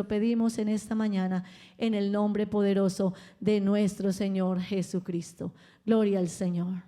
Lo pedimos en esta mañana en el nombre poderoso de nuestro Señor Jesucristo. Gloria al Señor.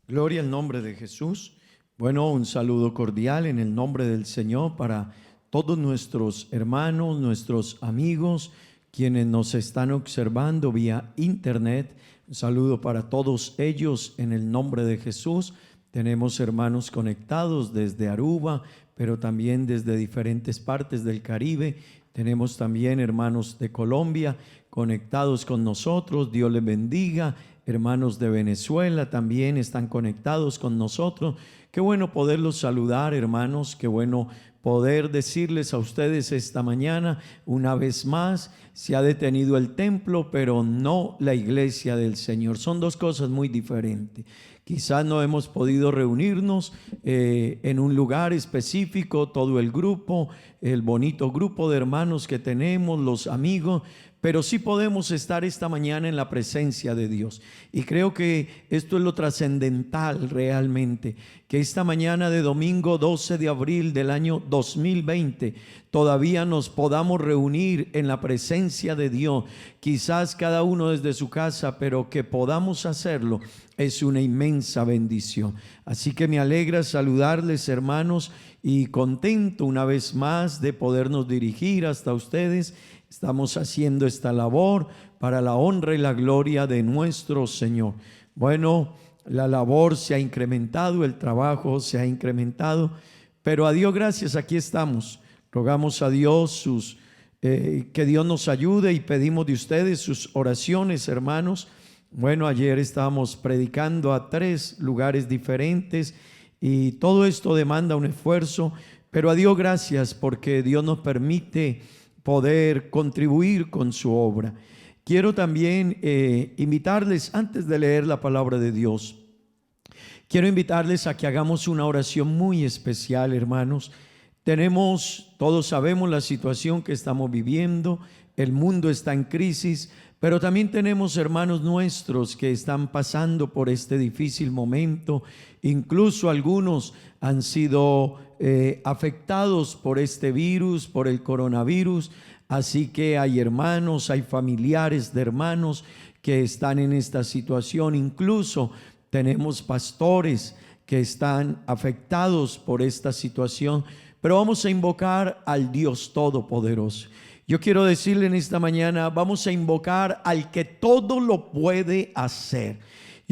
Gloria al nombre de Jesús. Bueno, un saludo cordial en el nombre del Señor para todos nuestros hermanos, nuestros amigos, quienes nos están observando vía internet. Un saludo para todos ellos en el nombre de Jesús. Tenemos hermanos conectados desde Aruba, pero también desde diferentes partes del Caribe. Tenemos también hermanos de Colombia conectados con nosotros. Dios les bendiga. Hermanos de Venezuela también están conectados con nosotros. Qué bueno poderlos saludar, hermanos. Qué bueno poder decirles a ustedes esta mañana, una vez más, se ha detenido el templo, pero no la iglesia del Señor. Son dos cosas muy diferentes. Quizás no hemos podido reunirnos en un lugar específico, todo el grupo, el bonito grupo de hermanos que tenemos, los amigos, pero sí podemos estar esta mañana en la presencia de Dios. Y creo que esto es lo trascendental realmente, que esta mañana de domingo 12 de abril del año 2020 todavía nos podamos reunir en la presencia de Dios, quizás cada uno desde su casa, pero que podamos hacerlo es una inmensa bendición. Así que me alegra saludarles, hermanos, y contento una vez más de podernos dirigir hasta ustedes. Estamos haciendo esta labor para la honra y la gloria de nuestro Señor. Bueno, la labor se ha incrementado, el trabajo se ha incrementado, pero a Dios gracias, aquí estamos. Rogamos a Dios que Dios nos ayude y pedimos de ustedes sus oraciones, hermanos. Bueno, ayer estábamos predicando a 3 lugares diferentes y todo esto demanda un esfuerzo, pero a Dios gracias porque Dios nos permite poder contribuir con su obra. Quiero también invitarles, antes de leer la palabra de Dios, quiero invitarles a que hagamos una oración muy especial, hermanos. Todos sabemos la situación que estamos viviendo, el mundo está en crisis, pero también tenemos hermanos nuestros que están pasando por este difícil momento. Incluso algunos han sido afectados por este virus, por el coronavirus. Así que hay hermanos, hay familiares de hermanos que están en esta situación. Incluso tenemos pastores que están afectados por esta situación. Pero vamos a invocar al Dios Todopoderoso. Yo quiero decirle en esta mañana, vamos a invocar al que todo lo puede hacer.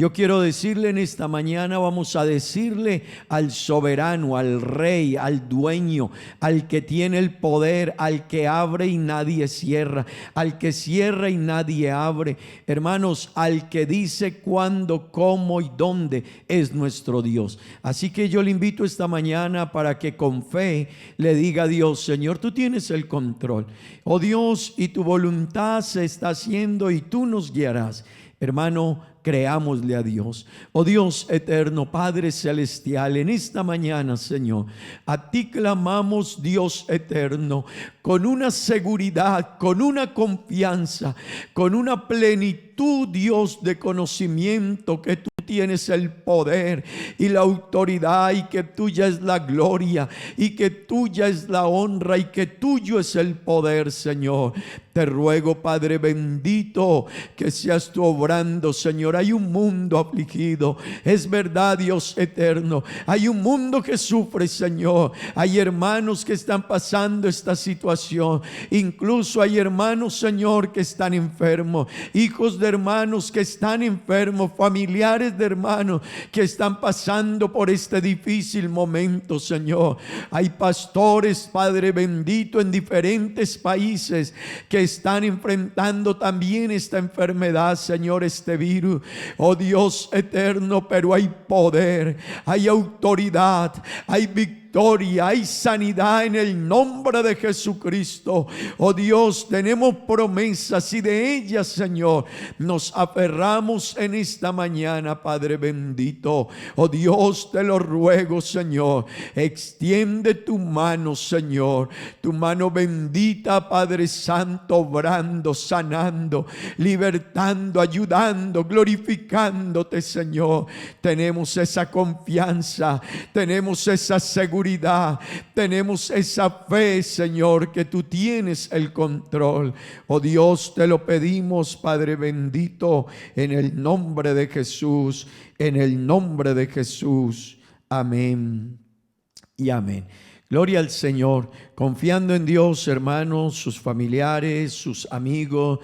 Yo quiero decirle en esta mañana, vamos a decirle al soberano, al rey, al dueño, al que tiene el poder, al que abre y nadie cierra, al que cierra y nadie abre. Hermanos, al que dice cuándo, cómo y dónde es nuestro Dios. Así que yo le invito esta mañana para que con fe le diga a Dios: Señor, tú tienes el control. Oh Dios, y tu voluntad se está haciendo y tú nos guiarás. Hermano, creámosle a Dios. Oh Dios eterno, Padre celestial, en esta mañana, Señor, a ti clamamos, Dios eterno, con una seguridad, con una confianza, con una plenitud, Dios, de conocimiento que tú tienes el poder y la autoridad, y que tuya es la gloria, y que tuya es la honra, y que tuyo es el poder, Señor. Te ruego, Padre bendito, que seas tú obrando, Señor. Hay un mundo afligido, es verdad, Dios eterno. Hay un mundo que sufre, Señor. Hay hermanos que están pasando esta situación. Incluso hay hermanos, Señor, que están enfermos, hijos de hermanos que están enfermos, familiares de hermanos que están pasando por este difícil momento, Señor. Hay pastores, Padre bendito, en diferentes países que están enfrentando también esta enfermedad, Señor, este virus. Oh Dios eterno, pero hay poder, hay autoridad, hay victoria, hay sanidad en el nombre de Jesucristo. Oh Dios, tenemos promesas y de ellas, Señor, nos aferramos en esta mañana, Padre bendito. Oh Dios, te lo ruego, Señor, extiende tu mano, Señor, tu mano bendita, Padre Santo, obrando, sanando, libertando, ayudando, glorificándote, Señor. Tenemos esa confianza, tenemos esa seguridad, seguridad, tenemos esa fe, Señor, que tú tienes el control. Oh Dios, te lo pedimos, Padre bendito, en el nombre de Jesús, en el nombre de Jesús. Amén y amén. Gloria al Señor, confiando en Dios, hermanos, sus familiares, sus amigos,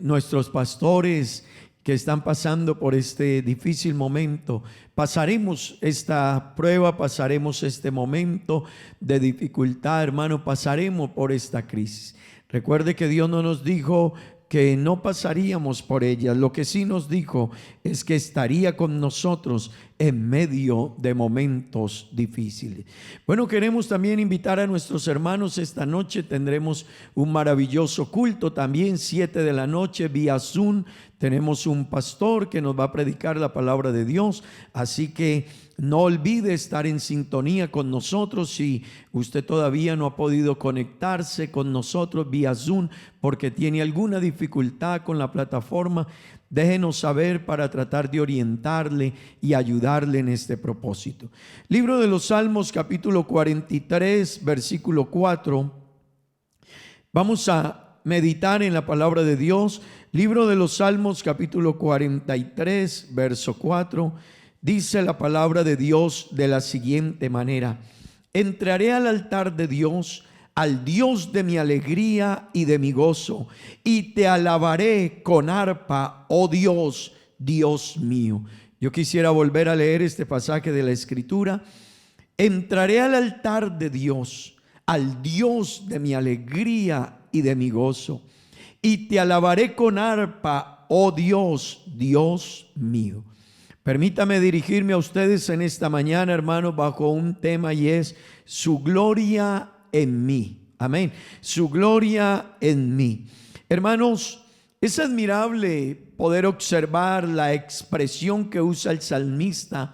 nuestros pastores que están pasando por este difícil momento. Pasaremos esta prueba, pasaremos este momento de dificultad, hermano, pasaremos por esta crisis. Recuerde que Dios no nos dijo que no pasaríamos por ella. Lo que sí nos dijo es que estaría con nosotros en medio de momentos difíciles. Bueno, queremos también invitar a nuestros hermanos. Esta noche tendremos un maravilloso culto, también 7 de la noche vía Zoom. Tenemos un pastor que nos va a predicar la palabra de Dios, así que no olvide estar en sintonía con nosotros. Si usted todavía no ha podido conectarse con nosotros vía Zoom porque tiene alguna dificultad con la plataforma, déjenos saber para tratar de orientarle y ayudarle en este propósito. Libro de los Salmos, capítulo 43, versículo 4. Vamos a meditar en la palabra de Dios. Libro de los Salmos, capítulo 43, verso 4. Dice la palabra de Dios de la siguiente manera: entraré al altar de Dios, al Dios de mi alegría y de mi gozo, y te alabaré con arpa, oh Dios, Dios mío. Yo quisiera volver a leer este pasaje de la Escritura. Entraré al altar de Dios, al Dios de mi alegría y de mi gozo, y te alabaré con arpa, oh Dios, Dios mío. Permítame dirigirme a ustedes en esta mañana, hermanos, bajo un tema, y es su gloria en mí. Amén. Su gloria en mí. Hermanos, es admirable poder observar la expresión que usa el salmista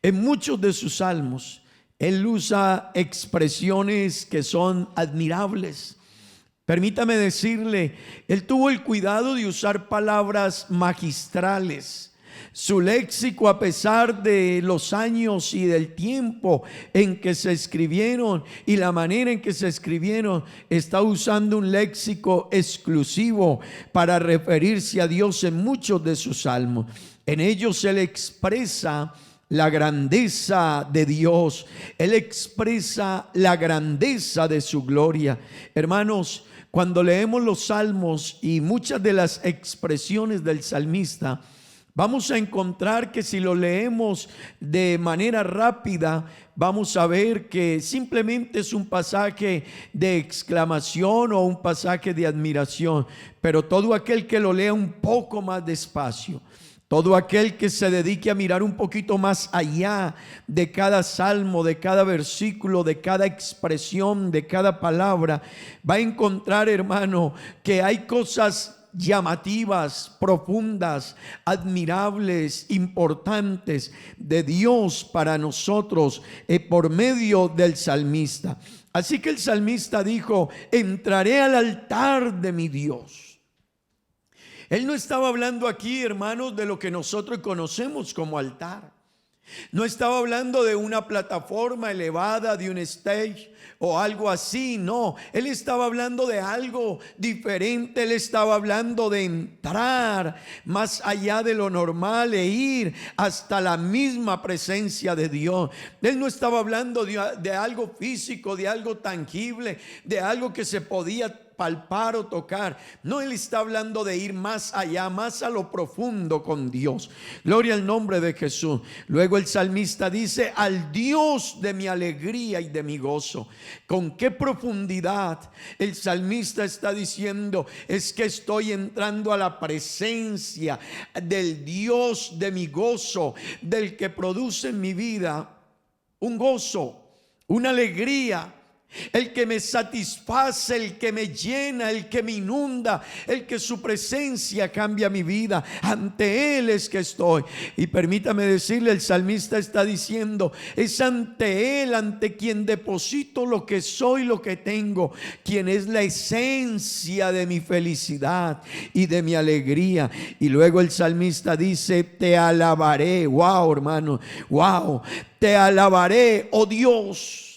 en muchos de sus salmos. Él usa expresiones que son admirables. Permítame decirle, él tuvo el cuidado de usar palabras magistrales. Su léxico, a pesar de los años y del tiempo en que se escribieron y la manera en que se escribieron, está usando un léxico exclusivo para referirse a Dios en muchos de sus salmos. En ellos él expresa la grandeza de Dios, él expresa la grandeza de su gloria. Hermanos, cuando leemos los salmos y muchas de las expresiones del salmista, vamos a encontrar que si lo leemos de manera rápida, vamos a ver que simplemente es un pasaje de exclamación o un pasaje de admiración. Pero todo aquel que lo lea un poco más despacio, todo aquel que se dedique a mirar un poquito más allá de cada salmo, de cada versículo, de cada expresión, de cada palabra, va a encontrar, hermano, que hay cosas llamativas, profundas, admirables, importantes de Dios para nosotros por medio del salmista. Así que el salmista dijo: entraré al altar de mi Dios. Él no estaba hablando aquí, hermanos, de lo que nosotros conocemos como altar. No estaba hablando de una plataforma elevada, de un stage o algo así, no. Él estaba hablando de algo diferente. Él estaba hablando de entrar más allá de lo normal e ir hasta la misma presencia de Dios. Él no estaba hablando de algo físico, de algo tangible, de algo que se podía palpar o tocar. No, él está hablando de ir más allá, más a lo profundo con Dios. Gloria al nombre de Jesús. Luego el salmista dice: al Dios de mi alegría y de mi gozo. ¿Con qué profundidad el salmista está diciendo? Es que estoy entrando a la presencia del Dios de mi gozo, del que produce en mi vida un gozo, una alegría. el que me satisface, el que me llena, el que me inunda, el que su presencia cambia mi vida. Ante Él es que estoy. Y permítame decirle, el salmista está diciendo, es ante Él, ante quien deposito lo que soy, lo que tengo, quien es la esencia de mi felicidad y de mi alegría. Y luego el salmista dice, te alabaré. Wow, hermano, wow, te alabaré, oh Dios.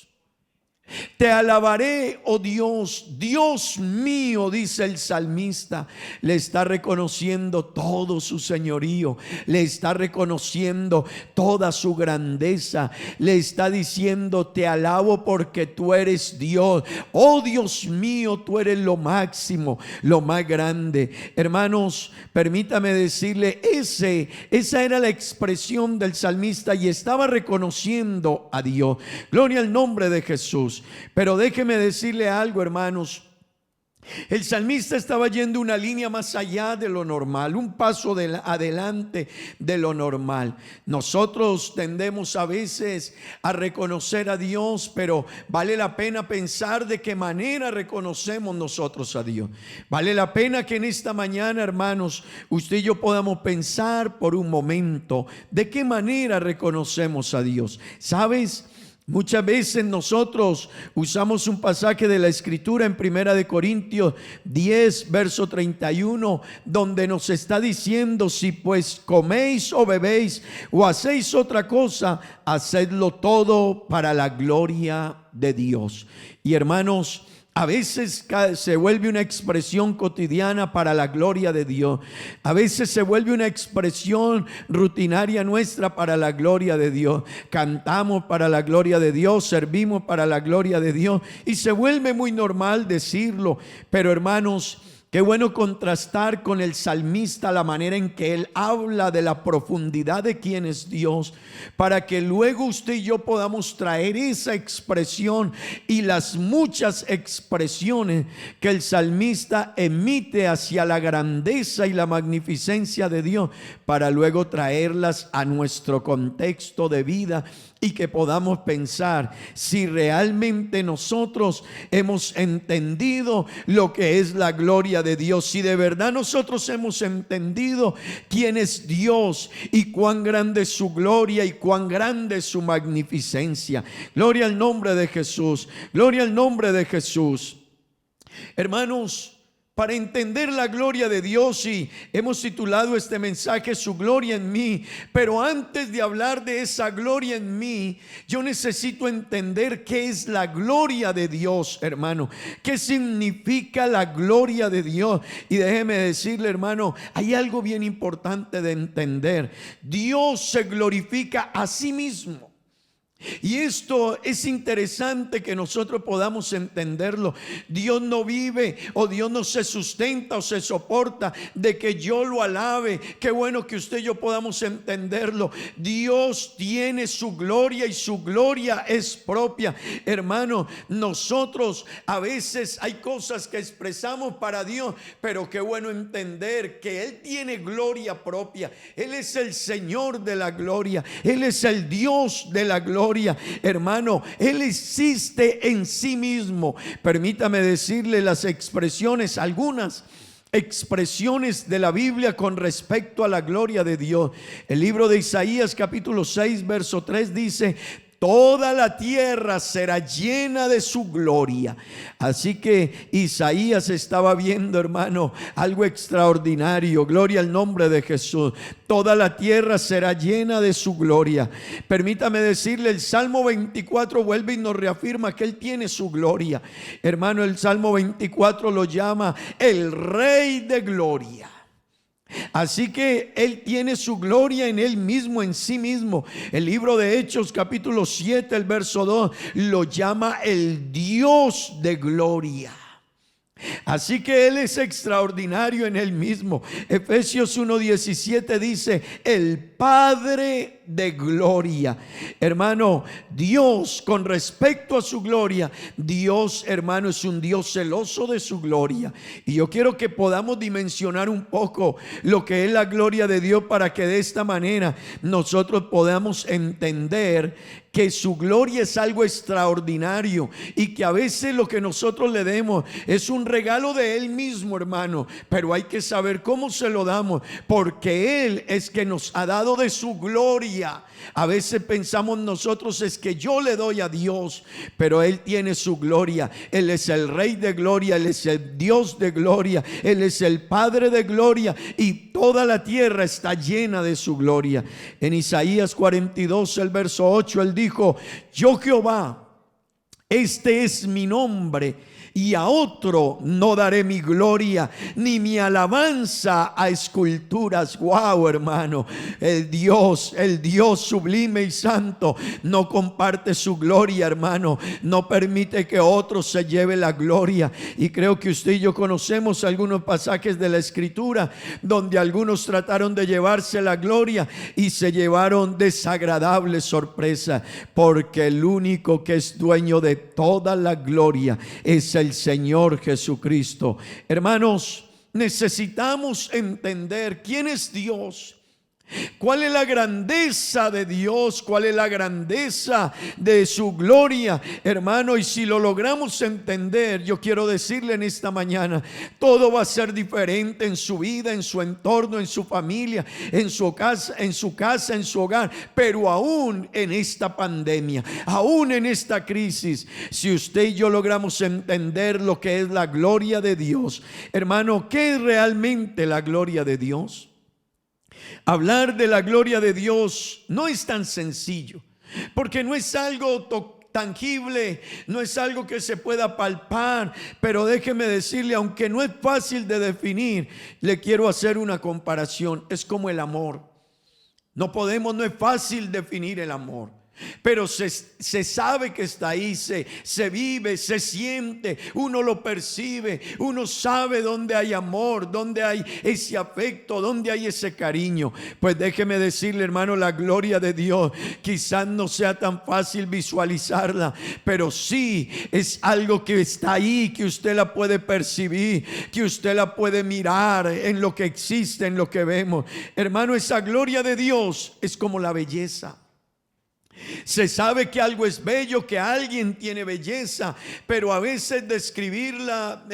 Te alabaré, oh Dios, Dios mío, dice el salmista. Le está reconociendo todo su señorío, le está reconociendo toda su grandeza, le está diciendo, te alabo porque tú eres Dios. Oh Dios mío, tú eres lo máximo, lo más grande. Hermanos, permítame decirle, esa era la expresión del salmista y estaba reconociendo a Dios. Gloria al nombre de Jesús. Pero déjeme decirle algo, hermanos. El salmista estaba yendo una línea más allá de lo normal, un paso adelante de lo normal. Nosotros tendemos a veces a reconocer a Dios, pero vale la pena pensar de qué manera reconocemos nosotros a Dios. Vale la pena que en esta mañana, hermanos, usted y yo podamos pensar por un momento de qué manera reconocemos a Dios. ¿Sabes? Muchas veces nosotros usamos un pasaje de la Escritura en 1 Corintios 10, verso 31, donde nos está diciendo, si pues coméis o bebéis o hacéis otra cosa, hacedlo todo para la gloria de Dios. Y hermanos, a veces se vuelve una expresión cotidiana para la gloria de Dios. A veces se vuelve una expresión rutinaria nuestra para la gloria de Dios. Cantamos para la gloria de Dios, servimos para la gloria de Dios y se vuelve muy normal decirlo. Pero hermanos, qué bueno contrastar con el salmista la manera en que él habla de la profundidad de quién es Dios, para que luego usted y yo podamos traer esa expresión y las muchas expresiones que el salmista emite hacia la grandeza y la magnificencia de Dios, para luego traerlas a nuestro contexto de vida y que podamos pensar si realmente nosotros hemos entendido lo que es la gloria de Dios, si de verdad nosotros hemos entendido quién es Dios y cuán grande es su gloria y cuán grande es su magnificencia. Gloria al nombre de Jesús, gloria al nombre de Jesús. Hermanos, para entender la gloria de Dios, y hemos titulado este mensaje Su gloria en mí, pero antes de hablar de esa gloria en mí, yo necesito entender qué es la gloria de Dios, hermano. ¿Qué significa la gloria de Dios? Y déjeme decirle, hermano, hay algo bien importante de entender. Dios se glorifica a sí mismo. Y esto es interesante que nosotros podamos entenderlo. Dios no vive o Dios no se sustenta o se soporta de que yo lo alabe. Qué bueno que usted y yo podamos entenderlo. Dios tiene su gloria y su gloria es propia. Hermano, nosotros a veces hay cosas que expresamos para Dios, pero qué bueno entender que Él tiene gloria propia. Él es el Señor de la gloria. Él es el Dios de la gloria. Hermano, Él existe en sí mismo. Permítame decirle las expresiones, algunas expresiones de la Biblia con respecto a la gloria de Dios. El libro de Isaías capítulo 6 verso 3 dice: toda la tierra será llena de su gloria. Así que Isaías estaba viendo, hermano, algo extraordinario. Gloria al nombre de Jesús. Toda la tierra será llena de su gloria. Permítame decirle, el Salmo 24 vuelve y nos reafirma que Él tiene su gloria. Hermano, el Salmo 24 lo llama el Rey de Gloria. Así que Él tiene su gloria en Él mismo, en sí mismo. El libro de Hechos capítulo 7, el verso 2, lo llama el Dios de gloria. Así que Él es extraordinario en Él mismo. Efesios 1:17 dice: el Padre de gloria. Hermano, Dios, con respecto a su gloria, Dios, hermano, es un Dios celoso de su gloria. Y yo quiero que podamos dimensionar un poco lo que es la gloria de Dios, para que de esta manera nosotros podamos entender que su gloria es algo extraordinario, y que a veces lo que nosotros le demos es un regalo de Él mismo, hermano, pero hay que saber cómo se lo damos, porque Él es que nos ha dado de su gloria. A veces pensamos nosotros es que yo le doy a Dios, pero Él tiene su gloria. Él es el Rey de gloria, Él es el Dios de gloria, Él es el Padre de gloria, y toda la tierra está llena de su gloria. En Isaías 42, el verso 8, Él dijo: yo Jehová, este es mi nombre, y a otro no daré mi gloria, ni mi alabanza a esculturas. Wow, hermano, el Dios sublime y santo no comparte su gloria, hermano. No permite que otro se lleve la gloria. Y creo que usted y yo conocemos algunos pasajes de la Escritura donde algunos trataron de llevarse la gloria y se llevaron desagradable sorpresa, porque el único que es dueño de toda la gloria es el Señor Jesucristo. Hermanos, necesitamos entender quién es Dios, cuál es la grandeza de Dios, cuál es la grandeza de su gloria, hermano. Y si lo logramos entender, yo quiero decirle en esta mañana, todo va a ser diferente en su vida, en su entorno, en su familia, en su casa, en su hogar. Pero aún en esta pandemia, aún en esta crisis, si usted y yo logramos entender lo que es la gloria de Dios, hermano, ¿qué es realmente la gloria de Dios? Hablar de la gloria de Dios no es tan sencillo, porque no es algo tangible, no es algo que se pueda palpar. Pero déjeme decirle, aunque no es fácil de definir, le quiero hacer una comparación. Es como el amor. No es fácil definir el amor, pero se sabe que está ahí, se vive, se siente, uno lo percibe, uno sabe dónde hay amor, dónde hay ese afecto, dónde hay ese cariño. Pues déjeme decirle, hermano, la gloria de Dios quizás no sea tan fácil visualizarla, pero sí es algo que está ahí, que usted la puede percibir, que usted la puede mirar en lo que existe, en lo que vemos. Hermano, esa gloria de Dios es como la belleza. Se sabe que algo es bello, que alguien tiene belleza, pero a veces describirla,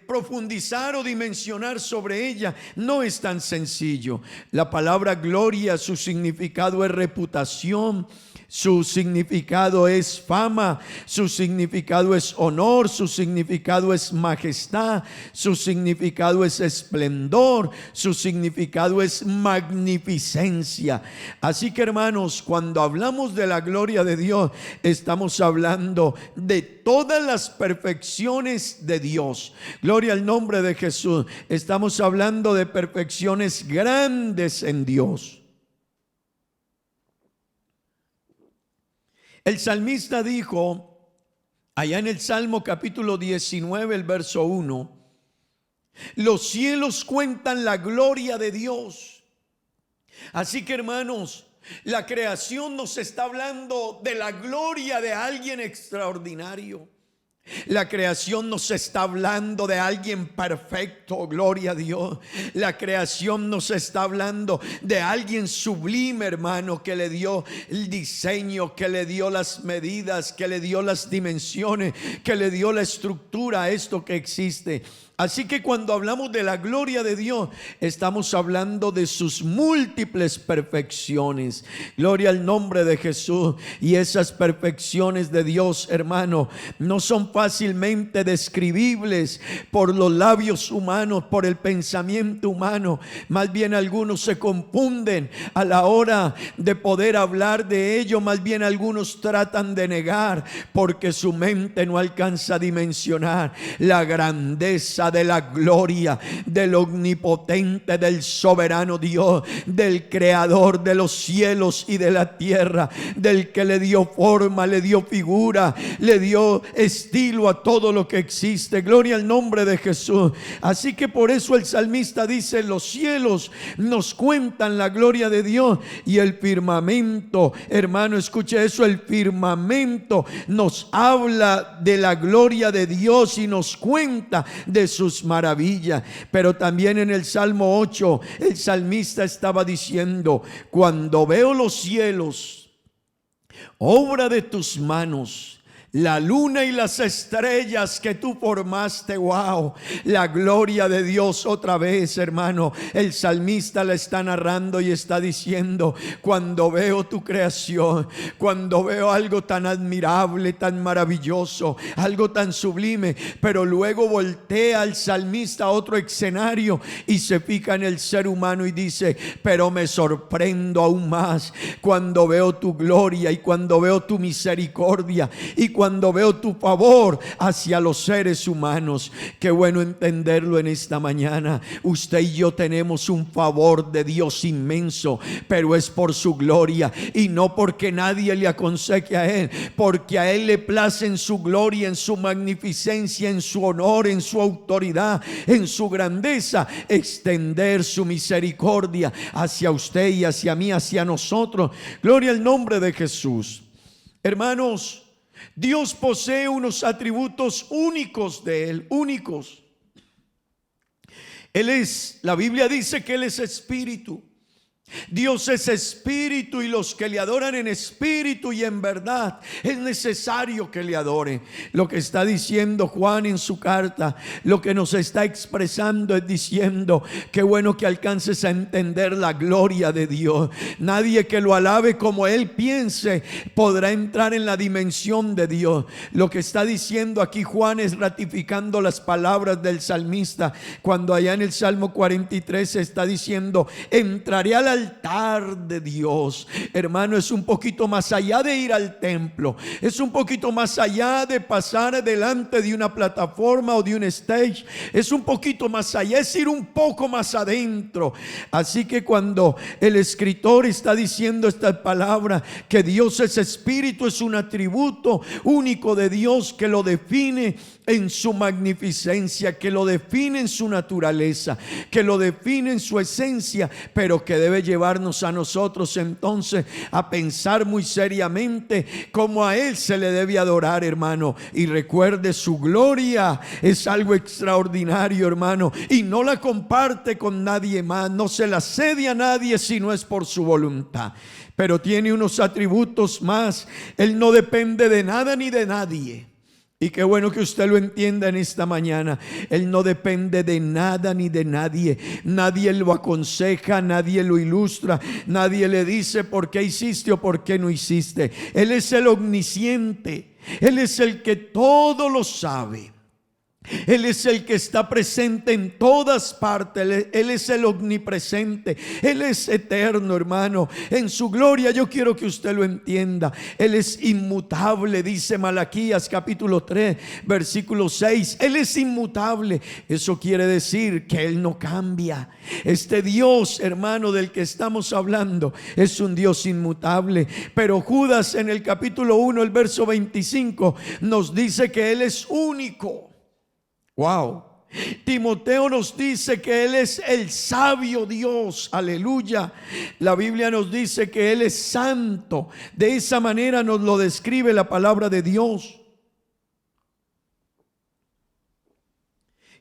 profundizar o dimensionar sobre ella no es tan sencillo. La palabra gloria, su significado es reputación, su significado es fama, su significado es honor, su significado es majestad, su significado es esplendor, su significado es magnificencia. Así que, hermanos, cuando hablamos de la gloria de Dios, estamos hablando de todas las perfecciones de Dios. Gloria al nombre de Jesús. Estamos hablando de perfecciones grandes en Dios. El salmista dijo, allá en el Salmo capítulo 19, el verso 1, los cielos cuentan la gloria de Dios. Así que, hermanos, la creación nos está hablando de la gloria de alguien extraordinario. La creación nos está hablando de alguien perfecto, gloria a Dios. La creación nos está hablando de alguien sublime, hermano, que le dio el diseño, que le dio las medidas, que le dio las dimensiones, que le dio la estructura a esto que existe. Así que cuando hablamos de la gloria de Dios, estamos hablando de sus múltiples perfecciones. Gloria al nombre de Jesús. Y esas perfecciones de Dios, hermano, no son fácilmente describibles por los labios humanos, por el pensamiento humano. Más bien algunos se confunden a la hora de poder hablar de ello. Más bien algunos tratan de negar, porque su mente no alcanza a dimensionar la grandeza de la gloria del omnipotente, del soberano Dios, del creador de los cielos y de la tierra, del que le dio forma, le dio figura, le dio estilo dilo a todo lo que existe. Gloria al nombre de Jesús. Así que por eso el salmista dice: los cielos nos cuentan la gloria de Dios, y el firmamento, hermano, escuche eso, el firmamento nos habla de la gloria de Dios y nos cuenta de sus maravillas. Pero también en el Salmo 8 el salmista estaba diciendo: cuando veo los cielos, obra de tus manos, la luna y las estrellas que tú formaste. Wow, la gloria de Dios. Otra vez, hermano, el salmista la está narrando y está diciendo: cuando veo tu creación, cuando veo algo tan admirable, tan maravilloso, algo tan sublime. Pero luego voltea al salmista a otro escenario y se fija en el ser humano y dice: pero me sorprendo aún más cuando veo tu gloria y cuando veo tu misericordia y cuando veo tu favor hacia los seres humanos. Qué bueno entenderlo en esta mañana. Usted y yo tenemos un favor de Dios inmenso, pero es por su gloria y no porque nadie le aconseje a Él, porque a Él le place en su gloria, en su magnificencia, en su honor, en su autoridad, en su grandeza, extender su misericordia hacia usted y hacia mí, hacia nosotros. Gloria al nombre de Jesús. Hermanos, Dios posee unos atributos únicos de Él, únicos. La Biblia dice que Él es espíritu. Dios es espíritu, y los que le adoran en espíritu y en verdad es necesario que le adoren. Lo que está diciendo Juan en su carta, lo que nos está expresando es diciendo: qué bueno que alcances a entender la gloria de Dios. Nadie que lo alabe como Él piense podrá entrar en la dimensión de Dios. Lo que está diciendo aquí Juan es ratificando las palabras del salmista, cuando allá en el Salmo 43 está diciendo: entraré al altar de Dios. Hermano, es un poquito más allá de ir al templo, es un poquito más allá de pasar delante de una plataforma o de un stage, es un poquito más allá, es ir un poco más adentro. Así que cuando el escritor está diciendo esta palabra, que Dios es espíritu, es un atributo único de Dios que lo define en su magnificencia, que lo define en su naturaleza, que lo define en su esencia, pero que debe llevarnos a nosotros entonces a pensar muy seriamente cómo a Él se le debe adorar, hermano. Y recuerde, su gloria es algo extraordinario, hermano, y no la comparte con nadie más, no se la cede a nadie si no es por su voluntad. Pero tiene unos atributos más: Él no depende de nada ni de nadie. Y qué bueno que usted lo entienda en esta mañana. Él no depende de nada ni de nadie. Nadie lo aconseja, nadie lo ilustra, nadie le dice por qué hiciste o por qué no hiciste. Él es el omnisciente. Él es el que todo lo sabe. Él es el que está presente en todas partes. Él es el omnipresente. Él es eterno, hermano. En su gloria, yo quiero que usted lo entienda. Él es inmutable, dice Malaquías capítulo 3 versículo 6. Él es inmutable. Eso quiere decir que Él no cambia. Este Dios, hermano, del que estamos hablando, es un Dios inmutable. Pero Judas en el capítulo 1, el verso 25, nos dice que Él es único. Wow. Timoteo nos dice que Él es el sabio Dios. Aleluya. La Biblia nos dice que Él es santo. De esa manera nos lo describe la palabra de Dios.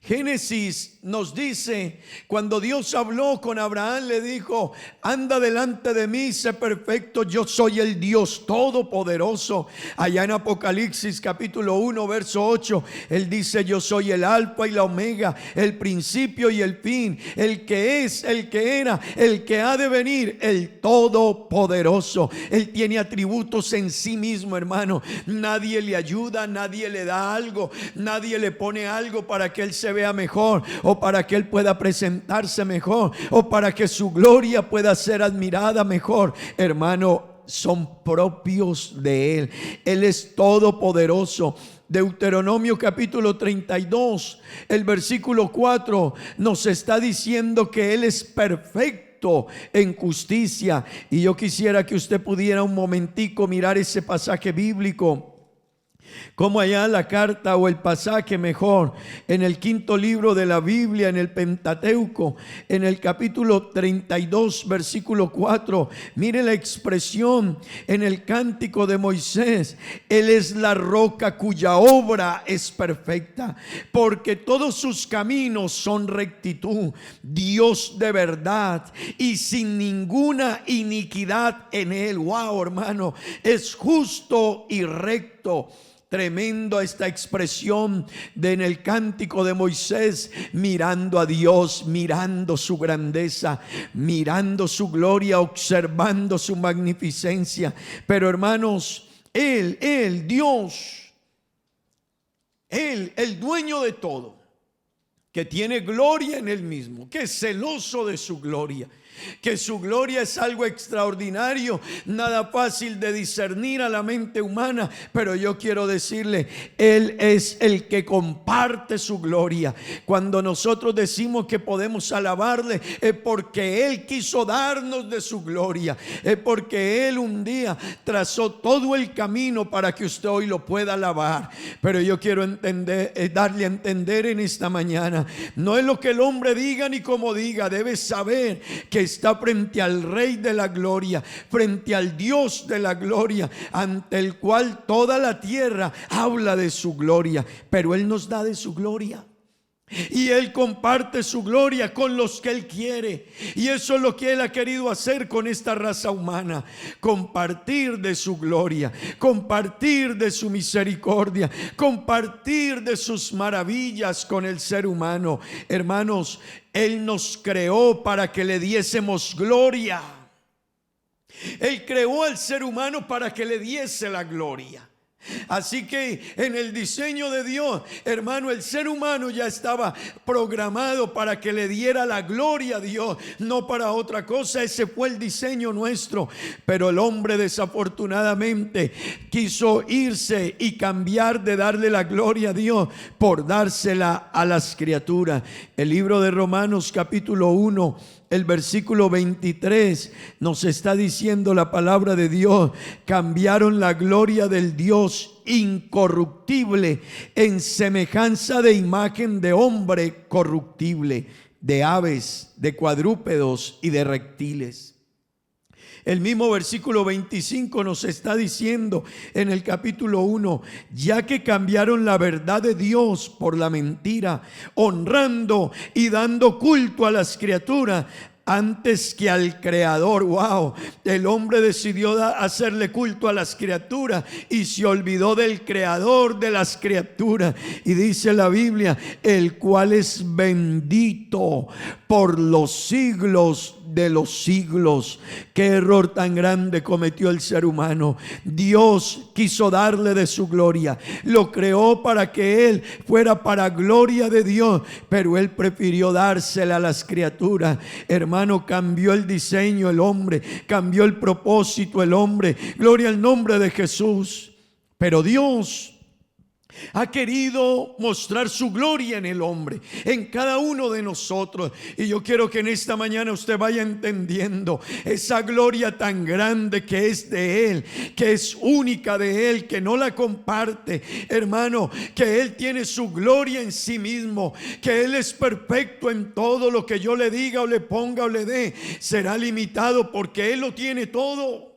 Génesis nos dice, cuando Dios habló con Abraham, le dijo: anda delante de mí, sé perfecto, yo soy el Dios todopoderoso. Allá en Apocalipsis capítulo 1 verso 8, Él dice: yo soy el alfa y la omega, el principio y el fin, el que es, el que era, el que ha de venir, el todopoderoso. Él tiene atributos en sí mismo, hermano. Nadie le ayuda, nadie le da algo, nadie le pone algo para que Él se vea mejor, o para que Él pueda presentarse mejor, o para que su gloria pueda ser admirada mejor. Hermano, son propios de Él. Él es todopoderoso. Deuteronomio capítulo 32, el versículo 4 nos está diciendo que Él es perfecto en justicia. Y yo quisiera que usted pudiera un momentico mirar ese pasaje bíblico. Como allá la carta o el pasaje mejor, en el quinto libro de la Biblia, en el Pentateuco, en el capítulo 32, versículo 4, mire la expresión en el cántico de Moisés: Él es la roca cuya obra es perfecta, porque todos sus caminos son rectitud, Dios de verdad y sin ninguna iniquidad en él. Wow, hermano, es justo y recto. Tremendo esta expresión en el cántico de Moisés, mirando a Dios, mirando su grandeza, mirando su gloria, observando su magnificencia. Pero hermanos, Dios, Él, el dueño de todo, que tiene gloria en Él mismo, que es celoso de su gloria, que su gloria es algo extraordinario, nada fácil de discernir a la mente humana, pero yo quiero decirle, Él es el que comparte su gloria. Cuando nosotros decimos que podemos alabarle, es porque Él quiso darnos de su gloria, es porque Él un día trazó todo el camino para que usted hoy lo pueda alabar. Pero yo quiero darle a entender en esta mañana, no es lo que el hombre diga ni como diga, debe saber que está frente al Rey de la gloria, frente al Dios de la gloria, ante el cual toda la tierra habla de su gloria. Pero Él nos da de su gloria, y Él comparte su gloria con los que Él quiere. Y eso es lo que Él ha querido hacer con esta raza humana: compartir de su gloria, compartir de su misericordia, compartir de sus maravillas con el ser humano. Hermanos, Él nos creó para que le diésemos gloria. Él creó al ser humano para que le diese la gloria. Así que en el diseño de Dios, hermano, el ser humano ya estaba programado para que le diera la gloria a Dios, no para otra cosa. Ese fue el diseño nuestro. Pero el hombre desafortunadamente quiso irse y cambiar de darle la gloria a Dios por dársela a las criaturas. El libro de Romanos capítulo 1, el versículo 23 nos está diciendo la palabra de Dios: cambiaron la gloria del Dios incorruptible en semejanza de imagen de hombre corruptible, de aves, de cuadrúpedos y de reptiles. El mismo versículo 25 nos está diciendo en el capítulo 1: ya que cambiaron la verdad de Dios por la mentira, honrando y dando culto a las criaturas antes que al Creador. Wow, el hombre decidió hacerle culto a las criaturas y se olvidó del Creador de las criaturas. Y dice la Biblia: el cual es bendito por los siglos de los siglos. Qué error tan grande cometió el ser humano. Dios quiso darle de su gloria, lo creó para que Él fuera para gloria de Dios, pero Él prefirió dársela a las criaturas. Hermano, cambió el diseño el hombre, cambió el propósito el hombre. Gloria al nombre de Jesús. Pero Dios ha querido mostrar su gloria en el hombre, en cada uno de nosotros. Y yo quiero que en esta mañana usted vaya entendiendo esa gloria tan grande que es de Él, que es única de Él, que no la comparte, hermano, que Él tiene su gloria en sí mismo, que Él es perfecto en todo. Lo que yo le diga o le ponga o le dé será limitado, porque Él lo tiene todo.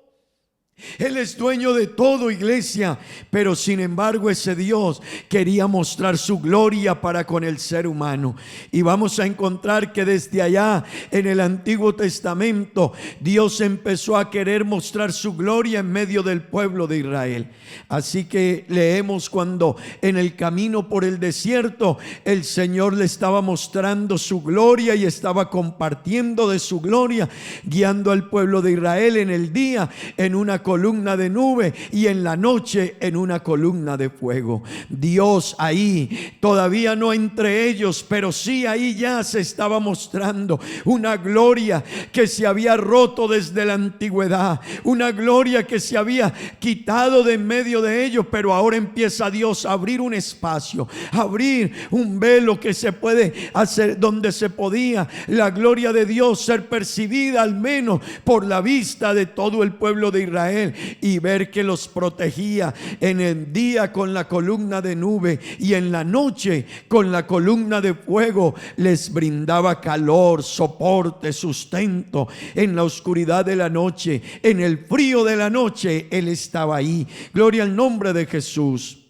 Él es dueño de todo, iglesia. Pero sin embargo ese Dios quería mostrar su gloria para con el ser humano. Y vamos a encontrar que desde allá en el Antiguo Testamento Dios empezó a querer mostrar su gloria en medio del pueblo de Israel. Así que leemos cuando en el camino por el desierto el Señor le estaba mostrando su gloria y estaba compartiendo de su gloria, guiando al pueblo de Israel en el día en una columna de nube y en la noche en una columna de fuego. Dios ahí, todavía no entre ellos, pero sí ahí ya se estaba mostrando una gloria que se había roto desde la antigüedad, una gloria que se había quitado de en medio de ellos, pero ahora empieza Dios a abrir un espacio, a abrir un velo que se puede hacer, donde se podía la gloria de Dios ser percibida al menos por la vista de todo el pueblo de Israel. Israel y ver que los protegía en el día con la columna de nube y en la noche con la columna de fuego, les brindaba calor, soporte, sustento. En la oscuridad de la noche, en el frío de la noche, Él estaba ahí. Gloria al nombre de Jesús.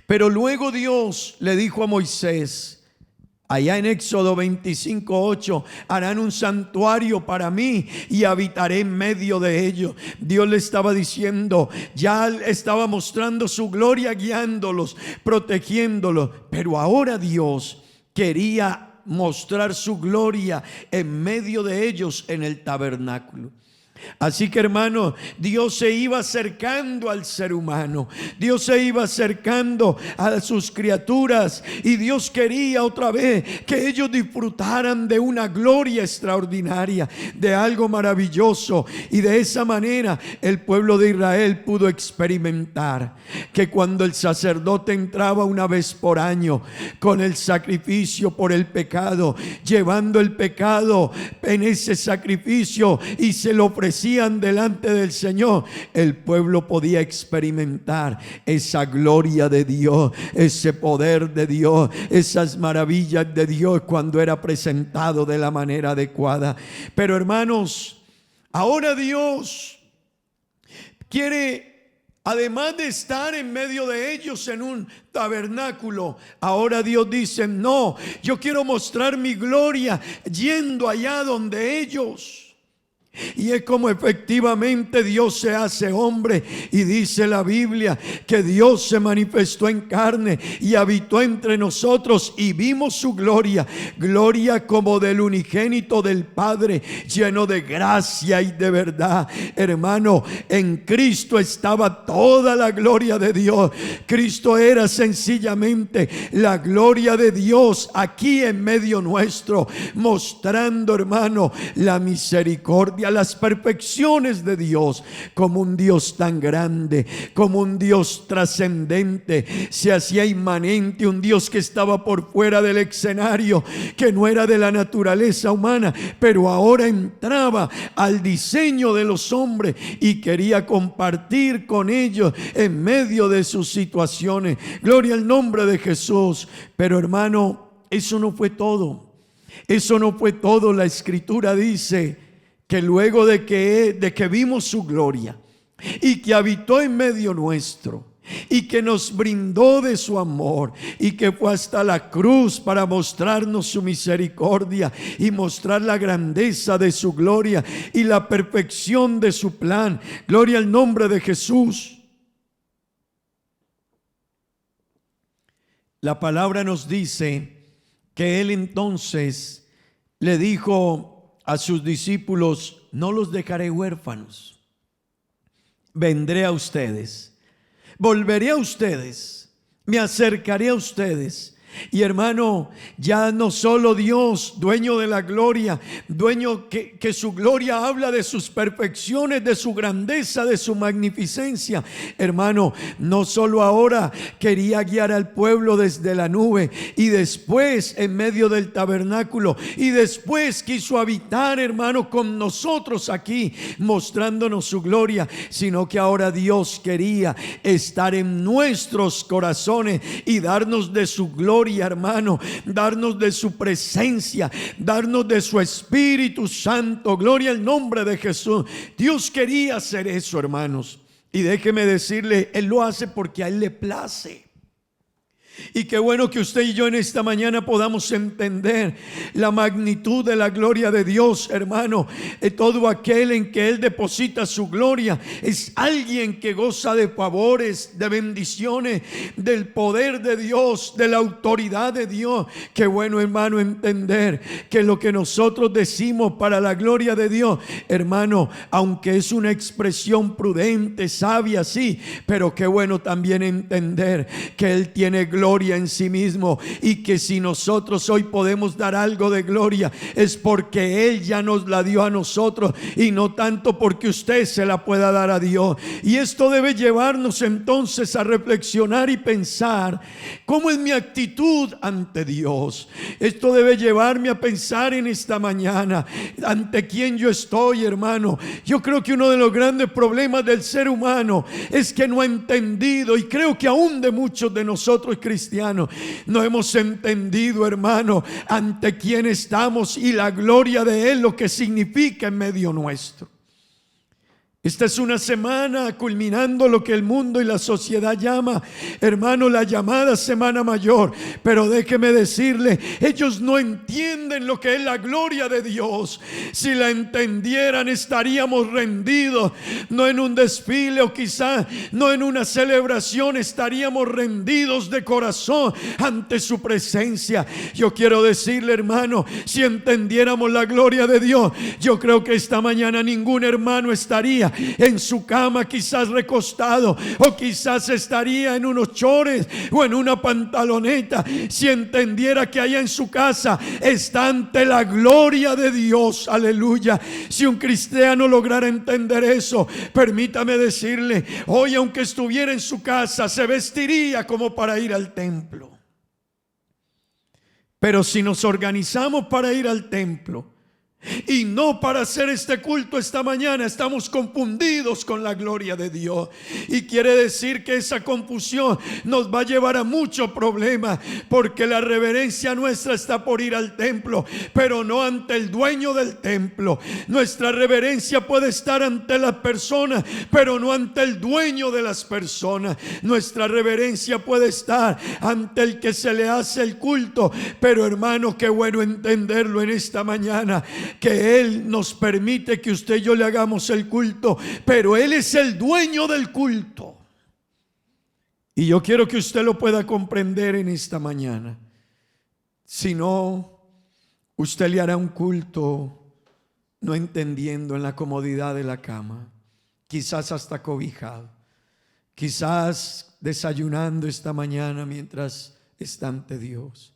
Pero luego Dios le dijo a Moisés, allá en Éxodo 25:8, harán un santuario para mí y habitaré en medio de ellos. Dios le estaba diciendo, ya estaba mostrando su gloria, guiándolos, protegiéndolos. Pero ahora Dios quería mostrar su gloria en medio de ellos en el tabernáculo. Así que, hermano, Dios se iba acercando al ser humano, Dios se iba acercando a sus criaturas, y Dios quería otra vez que ellos disfrutaran de una gloria extraordinaria, de algo maravilloso. Y de esa manera el pueblo de Israel pudo experimentar que cuando el sacerdote entraba una vez por año con el sacrificio por el pecado, llevando el pecado en ese sacrificio y se lo ofrecía delante del Señor, el pueblo podía experimentar esa gloria de Dios, ese poder de Dios, esas maravillas de Dios cuando era presentado de la manera adecuada. Pero, hermanos, ahora Dios quiere, además de estar en medio de ellos en un tabernáculo, ahora Dios dice, no, yo quiero mostrar mi gloria yendo allá donde ellos. Y es como efectivamente Dios se hace hombre, y dice la Biblia que Dios se manifestó en carne y habitó entre nosotros, y vimos su gloria, gloria como del unigénito del Padre, lleno de gracia y de verdad. Hermano, en Cristo estaba toda la gloria de Dios. Cristo era sencillamente la gloria de Dios aquí en medio nuestro, mostrando, hermano, la misericordia, las perfecciones de Dios, como un Dios tan grande, como un Dios trascendente, se hacía inmanente, un Dios que estaba por fuera del escenario, que no era de la naturaleza humana, pero ahora entraba al diseño de los hombres y quería compartir con ellos en medio de sus situaciones. Gloria al nombre de Jesús. Pero, hermano, eso no fue todo. Eso no fue todo. La Escritura dice que luego de que vimos su gloria y que habitó en medio nuestro y que nos brindó de su amor y que fue hasta la cruz para mostrarnos su misericordia y mostrar la grandeza de su gloria y la perfección de su plan. Gloria al nombre de Jesús. La palabra nos dice que Él entonces le dijo a sus discípulos, no los dejaré huérfanos, vendré a ustedes, volveré a ustedes, me acercaré a ustedes. Y, hermano, ya no solo Dios, dueño de la gloria, dueño que su gloria habla de sus perfecciones, de su grandeza, de su magnificencia. Hermano, no solo ahora quería guiar al pueblo desde la nube y después en medio del tabernáculo, y después quiso habitar, hermano, con nosotros aquí, mostrándonos su gloria, sino que ahora Dios quería estar en nuestros corazones y darnos de su gloria, hermano, darnos de su presencia, darnos de su Espíritu Santo. Gloria al nombre de Jesús. Dios quería hacer eso, hermanos, y déjeme decirle, Él lo hace porque a Él le place. Y qué bueno que usted y yo en esta mañana podamos entender la magnitud de la gloria de Dios, hermano. Todo aquel en que Él deposita su gloria es alguien que goza de favores, de bendiciones, del poder de Dios, de la autoridad de Dios. Qué bueno, hermano, entender que lo que nosotros decimos para la gloria de Dios, hermano, aunque es una expresión prudente, sabia, sí, pero qué bueno también entender que Él tiene gloria gloria en sí mismo, y que si nosotros hoy podemos dar algo de gloria es porque Él ya nos la dio a nosotros y no tanto porque usted se la pueda dar a Dios. Y esto debe llevarnos entonces a reflexionar y pensar cómo es mi actitud ante Dios. Esto debe llevarme a pensar en esta mañana ante quién yo estoy, hermano. Yo creo que uno de los grandes problemas del ser humano es que no ha entendido, y creo que aún de muchos de nosotros cristianos no hemos entendido, hermano, ante quién estamos y la gloria de Él, lo que significa en medio nuestro. Esta es una semana culminando lo que el mundo y la sociedad llama, hermano, la llamada Semana Mayor. Pero déjeme decirle, ellos no entienden lo que es la gloria de Dios. Si la entendieran, estaríamos rendidos, no en un desfile o quizá no en una celebración, estaríamos rendidos de corazón ante su presencia. Yo quiero decirle, hermano, si entendiéramos la gloria de Dios, yo creo que esta mañana ningún hermano estaría en su cama quizás recostado, o quizás estaría en unos chores o en una pantaloneta, si entendiera que allá en su casa está ante la gloria de Dios. Aleluya. Si un cristiano lograra entender eso, permítame decirle, hoy aunque estuviera en su casa, se vestiría como para ir al templo. Pero si nos organizamos para ir al templo y no para hacer este culto esta mañana, estamos confundidos con la gloria de Dios. Y quiere decir que esa confusión nos va a llevar a muchos problemas, porque la reverencia nuestra está por ir al templo, pero no ante el dueño del templo. Nuestra reverencia puede estar ante las personas, pero no ante el dueño de las personas. Nuestra reverencia puede estar ante el que se le hace el culto, pero hermano, qué bueno entenderlo en esta mañana, que Él nos permite que usted y yo le hagamos el culto, pero Él es el dueño del culto. Y yo quiero que usted lo pueda comprender en esta mañana. Si no, usted le hará un culto no entendiendo, en la comodidad de la cama, quizás hasta cobijado, quizás desayunando esta mañana mientras está ante Dios,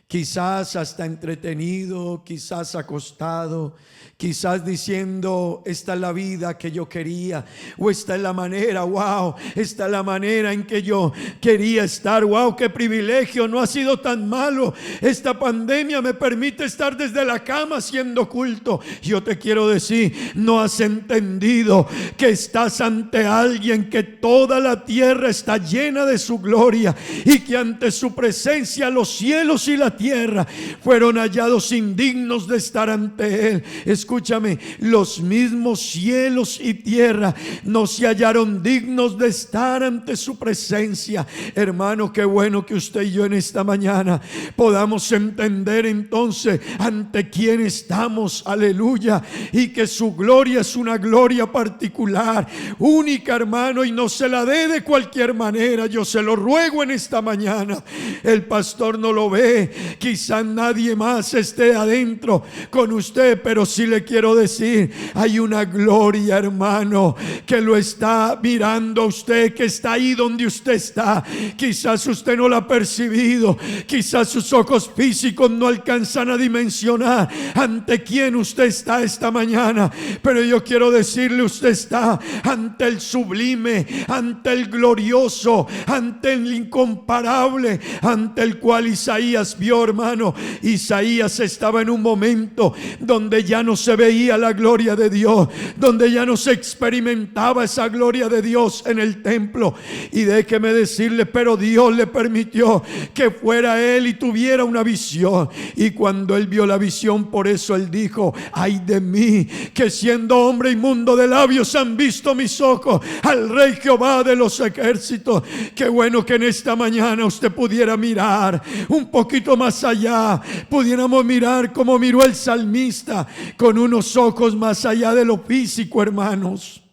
quizás hasta entretenido, quizás acostado, quizás diciendo, esta es la vida que yo quería, o esta es la manera, wow, esta es la manera en que yo quería estar, wow, qué privilegio, no ha sido tan malo, esta pandemia me permite estar desde la cama haciendo culto. Yo te quiero decir, no has entendido que estás ante alguien que toda la tierra está llena de su gloria, y que ante su presencia los cielos y la tierra fueron hallados indignos de estar ante Él. Escúchame, los mismos cielos y tierra no se hallaron dignos de estar ante su presencia. Hermano, qué bueno que usted y yo en esta mañana podamos entender entonces ante quién estamos, aleluya, y que su gloria es una gloria particular, única, hermano, y no se la dé de cualquier manera. Yo se lo ruego en esta mañana. El pastor no lo ve, quizá nadie más esté adentro con usted, pero sí le quiero decir, hay una gloria, hermano, que lo está mirando a usted, que está ahí donde usted está. Quizás usted no lo ha percibido, quizás sus ojos físicos no alcanzan a dimensionar ante quién usted está esta mañana, pero yo quiero decirle, usted está ante el sublime, ante el glorioso, ante el incomparable, ante el cual Isaías vio, hermano. Isaías estaba en un momento donde ya no se veía la gloria de Dios, donde ya no se experimentaba esa gloria de Dios en el templo. Y déjeme decirle, pero Dios le permitió que fuera él y tuviera una visión. Y cuando él vio la visión, por eso él dijo, ay de mí, que siendo hombre inmundo de labios han visto mis ojos al Rey Jehová de los ejércitos. Qué bueno que en esta mañana usted pudiera mirar un poquito más allá, pudiéramos mirar como miró el salmista, con unos ojos más allá de lo físico, hermanos,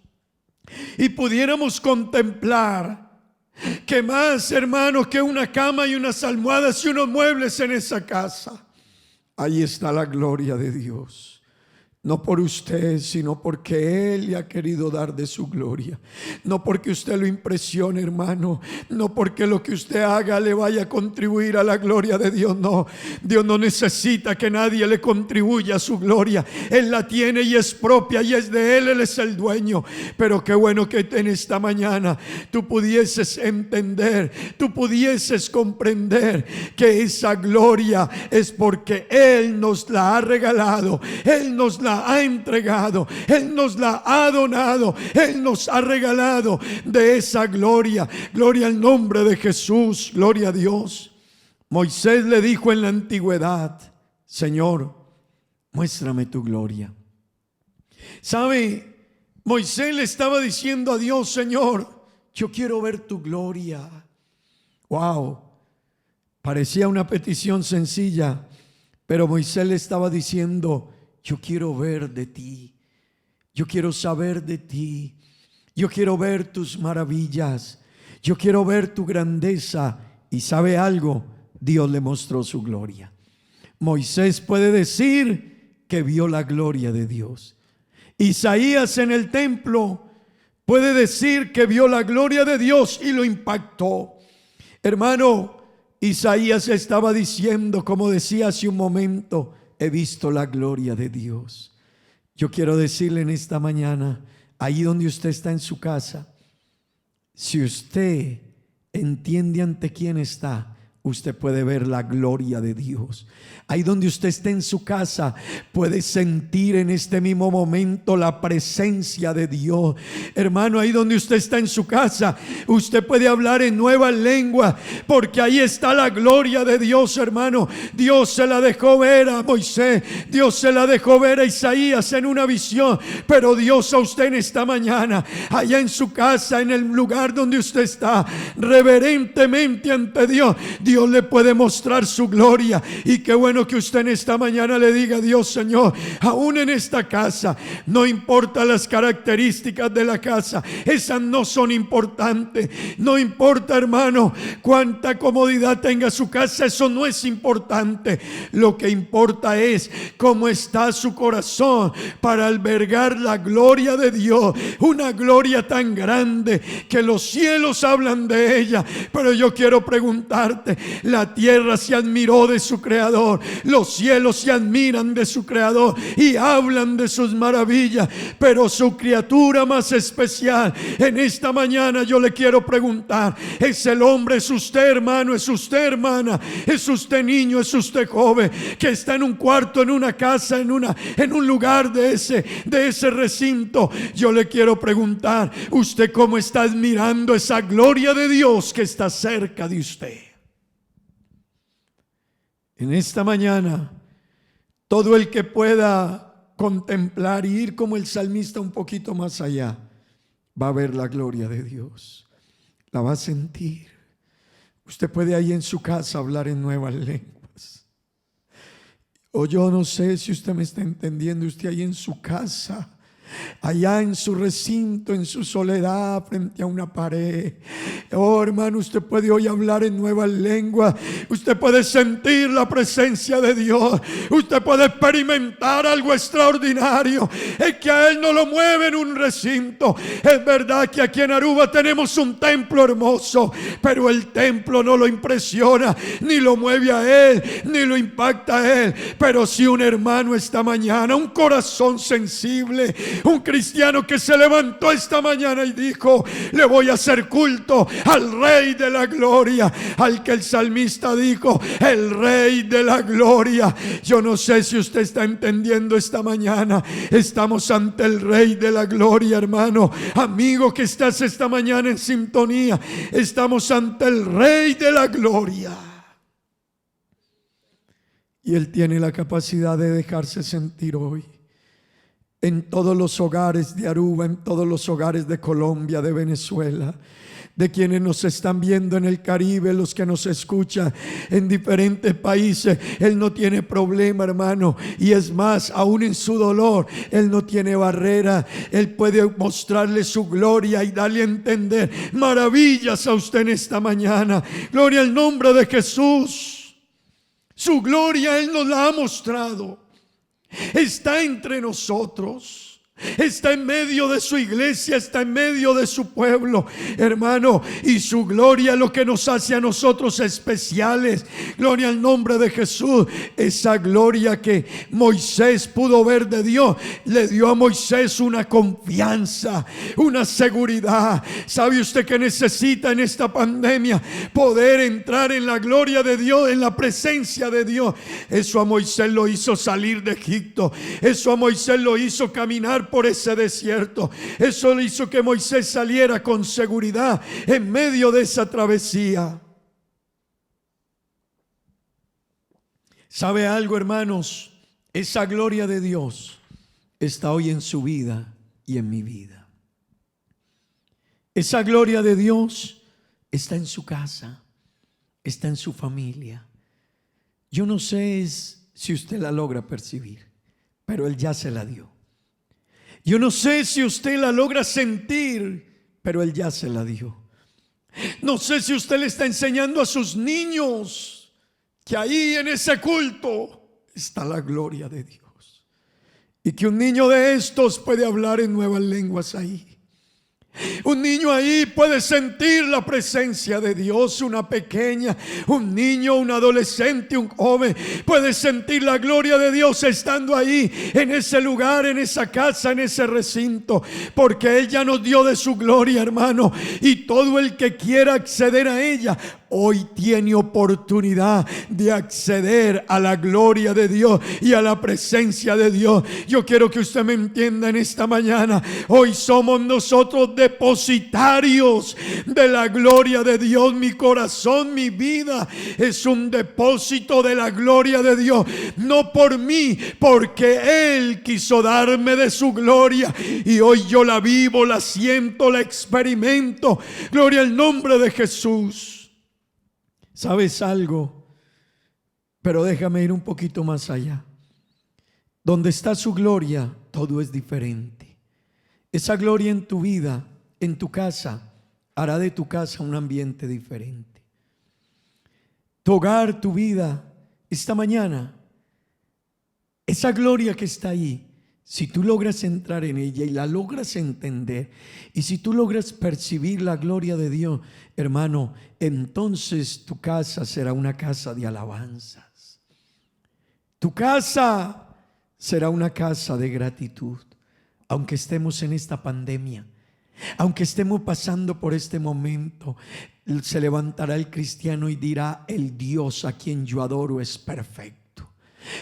y pudiéramos contemplar que más, hermanos, que una cama y unas almohadas y unos muebles en esa casa, ahí está la gloria de Dios. No por usted, sino porque Él le ha querido dar de su gloria. No porque usted lo impresione, hermano. No porque lo que usted haga le vaya a contribuir a la gloria de Dios. No, Dios no necesita que nadie le contribuya a su gloria. Él la tiene y es propia y es de Él. Él es el dueño. Pero qué bueno que en esta mañana tú pudieses entender, tú pudieses comprender que esa gloria es porque Él nos la ha regalado. Él nos la ha entregado, Él nos la ha donado, Él nos ha regalado de esa gloria. Gloria al nombre de Jesús, gloria a Dios. Moisés le dijo en la antigüedad: Señor, muéstrame tu gloria. ¿Sabe? Moisés le estaba diciendo a Dios: Señor, yo quiero ver tu gloria. Wow, parecía una petición sencilla, pero Moisés le estaba diciendo: yo quiero ver de ti, yo quiero saber de ti, yo quiero ver tus maravillas, yo quiero ver tu grandeza. Y ¿sabe algo? Dios le mostró su gloria. Moisés puede decir que vio la gloria de Dios. Isaías en el templo puede decir que vio la gloria de Dios y lo impactó. Hermano, Isaías estaba diciendo, como decía hace un momento: he visto la gloria de Dios. Yo quiero decirle en esta mañana, ahí donde usted está en su casa, si usted entiende ante quién está, usted puede ver la gloria de Dios. Ahí donde usted esté en su casa, puede sentir en este mismo momento la presencia de Dios. Hermano, ahí donde usted está en su casa, usted puede hablar en nueva lengua, porque ahí está la gloria de Dios, hermano. Dios se la dejó ver a Moisés, Dios se la dejó ver a Isaías en una visión, pero Dios a usted en esta mañana, allá en su casa, en el lugar donde usted está, reverentemente ante Dios, Dios le puede mostrar su gloria. Y qué bueno que usted en esta mañana le diga a Dios: Señor, aún en esta casa, no importa las características de la casa, esas no son importantes. No importa, hermano, cuánta comodidad tenga su casa, eso no es importante. Lo que importa es cómo está su corazón para albergar la gloria de Dios. Una gloria tan grande que los cielos hablan de ella. Pero yo quiero preguntarte: la tierra se admiró de su creador, los cielos se admiran de su creador y hablan de sus maravillas, pero su criatura más especial en esta mañana, yo le quiero preguntar: ¿es el hombre? ¿Es usted, hermano? ¿Es usted, hermana? ¿Es usted, niño? ¿Es usted, joven, que está en un cuarto, en una casa, en un lugar de ese recinto? Yo le quiero preguntar: ¿usted cómo está admirando esa gloria de Dios que está cerca de usted? En esta mañana, todo el que pueda contemplar y ir como el salmista un poquito más allá, va a ver la gloria de Dios, la va a sentir. Usted puede ahí en su casa hablar en nuevas lenguas. O yo no sé si usted me está entendiendo, usted ahí en su casa, allá en su recinto, en su soledad, frente a una pared. Oh, hermano, usted puede hoy hablar en nuevas lenguas. Usted puede sentir la presencia de Dios. Usted puede experimentar algo extraordinario. Es que a Él no lo mueve en un recinto. Es verdad que aquí en Aruba tenemos un templo hermoso, pero el templo no lo impresiona, ni lo mueve a Él, ni lo impacta a Él. Pero si un hermano esta mañana, un corazón sensible, un cristiano que se levantó esta mañana y dijo: le voy a hacer culto al Rey de la Gloria, al que el salmista dijo: el Rey de la Gloria. Yo no sé si usted está entendiendo esta mañana. Estamos ante el Rey de la Gloria, hermano, amigo que estás esta mañana en sintonía. Estamos ante el Rey de la Gloria. Y Él tiene la capacidad de dejarse sentir hoy en todos los hogares de Aruba, en todos los hogares de Colombia, de Venezuela, de quienes nos están viendo en el Caribe, los que nos escuchan en diferentes países. Él no tiene problema, hermano, y es más, aún en su dolor, Él no tiene barrera. Él puede mostrarle su gloria y darle a entender maravillas a usted en esta mañana. Gloria al nombre de Jesús. Su gloria Él nos la ha mostrado. está entre nosotros. Está en medio de su iglesia, está en medio de su pueblo, hermano, y su gloria es lo que nos hace a nosotros especiales. Gloria al nombre de Jesús. Esa gloria que Moisés pudo ver de Dios le dio a Moisés una confianza, una seguridad. ¿Sabe usted que necesita en esta pandemia? Poder entrar en la gloria de Dios, en la presencia de Dios. Eso a Moisés lo hizo salir de Egipto. Eso a Moisés lo hizo caminar por ese desierto. Eso le hizo que Moisés saliera con seguridad en medio de esa travesía. ¿Sabe algo, hermanos? Esa gloria de Dios está hoy en su vida y en mi vida. Esa gloria de Dios está en su casa, está en su familia. Yo no sé si usted la logra percibir, pero Él ya se la dio. Yo no sé si usted la logra sentir, pero Él ya se la dio. No sé si usted le está enseñando a sus niños que ahí en ese culto está la gloria de Dios, y que un niño de estos puede hablar en nuevas lenguas ahí. Un niño ahí puede sentir la presencia de Dios. Una pequeña, un niño, un adolescente, un joven puede sentir la gloria de Dios estando ahí en ese lugar, en esa casa, en ese recinto, porque Él ya nos dio de su gloria, hermano, y todo el que quiera acceder a ella hoy tiene oportunidad de acceder a la gloria de Dios y a la presencia de Dios. Yo quiero que usted me entienda en esta mañana. Hoy somos nosotros depositarios de la gloria de Dios. Mi corazón, mi vida es un depósito de la gloria de Dios. No por mí, porque Él quiso darme de su gloria, y hoy yo la vivo, la siento, la experimento. Gloria al nombre de Jesús. ¿Sabes algo? Pero déjame ir un poquito más allá. Donde está su gloria, todo es diferente. Esa gloria en tu vida, en tu casa, hará de tu casa un ambiente diferente. Tu hogar, tu vida, esta mañana, esa gloria que está ahí, si tú logras entrar en ella y la logras entender, y si tú logras percibir la gloria de Dios, hermano, entonces tu casa será una casa de alabanzas. Tu casa será una casa de gratitud. Aunque estemos en esta pandemia, aunque estemos pasando por este momento, se levantará el cristiano y dirá: el Dios a quien yo adoro es perfecto.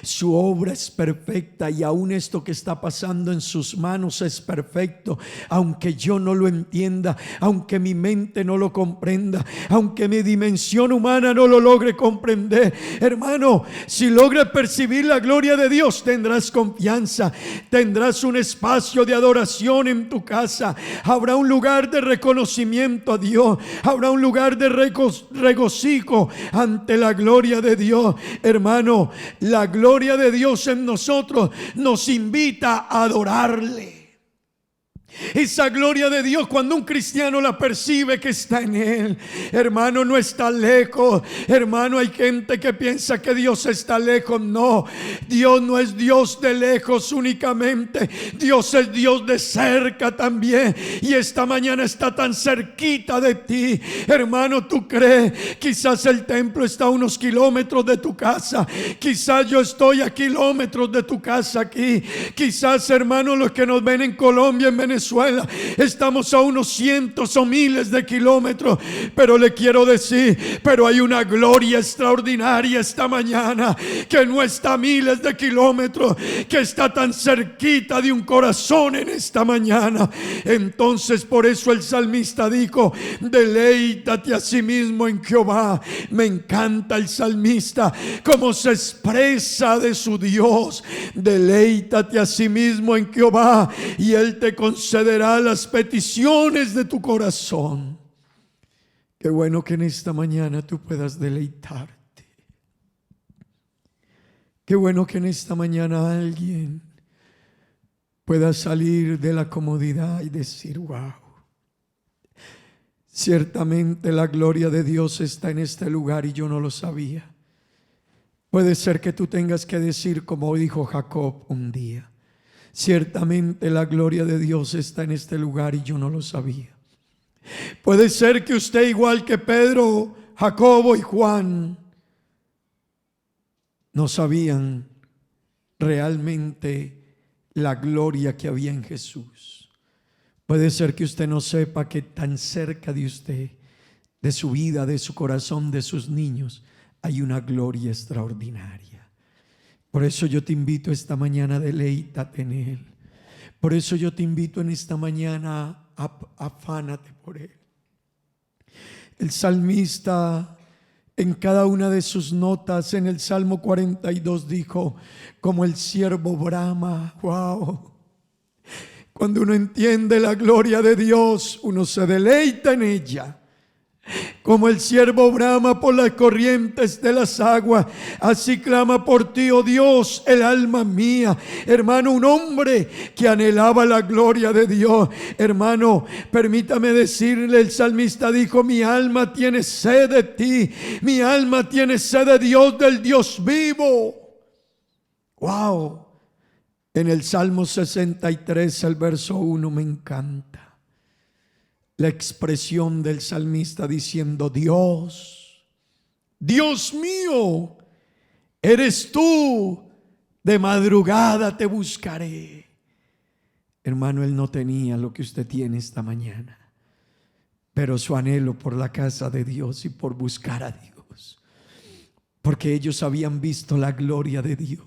Su obra es perfecta, y aún esto que está pasando en sus manos es perfecto. Aunque yo no lo entienda, aunque mi mente no lo comprenda, aunque mi dimensión humana no lo logre comprender, hermano, si logras percibir la gloria de Dios, tendrás confianza, tendrás un espacio de adoración en tu casa. Habrá un lugar de reconocimiento a Dios, habrá un lugar de regocijo ante la gloria de Dios. Hermano, la gloria de Dios en nosotros nos invita a adorarle. Esa gloria de Dios, cuando un cristiano la percibe que está en él, hermano, no está lejos. Hermano, hay gente que piensa que Dios está lejos. No, Dios no es Dios de lejos únicamente. Dios es Dios de cerca también. Y esta mañana está tan cerquita de ti. Hermano, tú crees, quizás el templo está a unos kilómetros de tu casa. Quizás yo estoy a kilómetros de tu casa aquí. Quizás, hermano, los que nos ven en Colombia, en Venezuela, estamos a unos cientos o miles de kilómetros. Pero le quiero decir, pero hay una gloria extraordinaria esta mañana que no está a miles de kilómetros, que está tan cerquita de un corazón en esta mañana. Entonces, por eso el salmista dijo: deleítate a sí mismo en Jehová. Me encanta el salmista cómo se expresa de su Dios. Deleítate a sí mismo en Jehová, y Él te concederá las peticiones de tu corazón. Qué bueno que en esta mañana tú puedas deleitarte. Qué bueno que en esta mañana alguien pueda salir de la comodidad y decir: wow, ciertamente la gloria de Dios está en este lugar y yo no lo sabía. Puede ser que tú tengas que decir como dijo Jacob un día: ciertamente la gloria de Dios está en este lugar y yo no lo sabía. Puede ser que usted, igual que Pedro, Jacobo y Juan, no sabían realmente la gloria que había en Jesús. Puede ser que usted no sepa que tan cerca de usted, de su vida, de su corazón, de sus niños, hay una gloria extraordinaria. Por eso yo te invito esta mañana, deleítate en Él. Por eso yo te invito en esta mañana, afánate por Él. El salmista, en cada una de sus notas, en el Salmo 42 dijo: como el siervo brama. Wow. Cuando uno entiende la gloria de Dios, uno se deleita en ella. Como el siervo brama por las corrientes de las aguas, así clama por ti, oh Dios, el alma mía. Hermano, un hombre que anhelaba la gloria de Dios. Hermano, permítame decirle, el salmista dijo: mi alma tiene sed de ti, mi alma tiene sed de Dios, del Dios vivo. Wow. En el Salmo 63, el verso 1, me encanta la expresión del salmista diciendo: Dios, Dios mío, eres tú, de madrugada te buscaré. Hermano, él no tenía lo que usted tiene esta mañana, pero su anhelo por la casa de Dios y por buscar a Dios, porque ellos habían visto la gloria de Dios.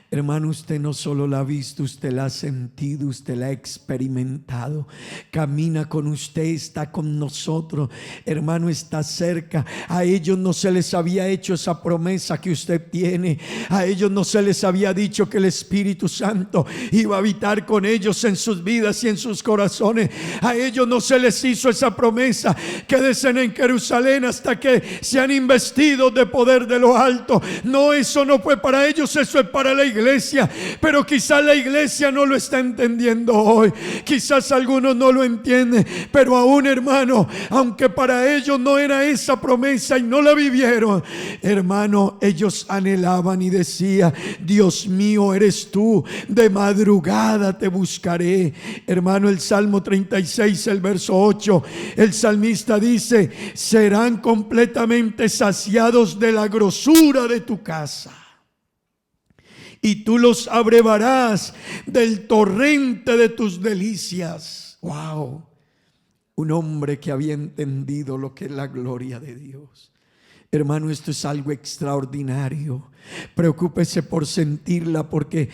Hermano, usted no solo la ha visto, usted la ha sentido, usted la ha experimentado. Camina con usted, está con nosotros. Hermano, está cerca. A ellos no se les había hecho esa promesa que usted tiene. A ellos no se les había dicho que el Espíritu Santo iba a habitar con ellos en sus vidas y en sus corazones. A ellos no se les hizo esa promesa: quédense en Jerusalén hasta que sean investidos de poder de lo alto. No, eso no fue para ellos, eso es para la iglesia. Pero quizás la iglesia no lo está entendiendo hoy. Quizás algunos no lo entienden. Pero aún, hermano, aunque para ellos no era esa promesa y no la vivieron, hermano, ellos anhelaban y decían: Dios mío, eres tú, de madrugada te buscaré. Hermano, el Salmo 36, el verso 8, el salmista dice: serán completamente saciados de la grosura de tu casa, y tú los abrevarás del torrente de tus delicias. Wow. Un hombre que había entendido lo que es la gloria de Dios. Hermano, esto es algo extraordinario. Preocúpese por sentirla, porque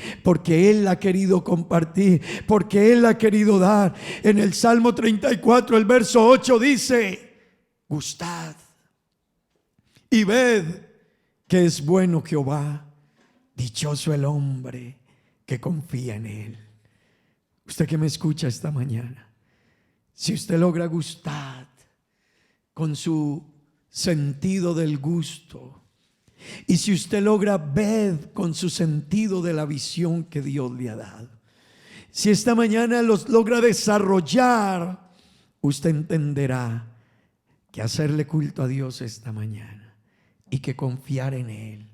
Él la ha querido compartir, porque Él la ha querido dar. En el Salmo 34, el verso 8 dice: gustad y ved que es bueno Jehová. Dichoso el hombre que confía en Él. Usted que me escucha esta mañana, si usted logra gustar con su sentido del gusto, y si usted logra ver con su sentido de la visión que Dios le ha dado, si esta mañana los logra desarrollar, usted entenderá que hacerle culto a Dios esta mañana y que confiar en Él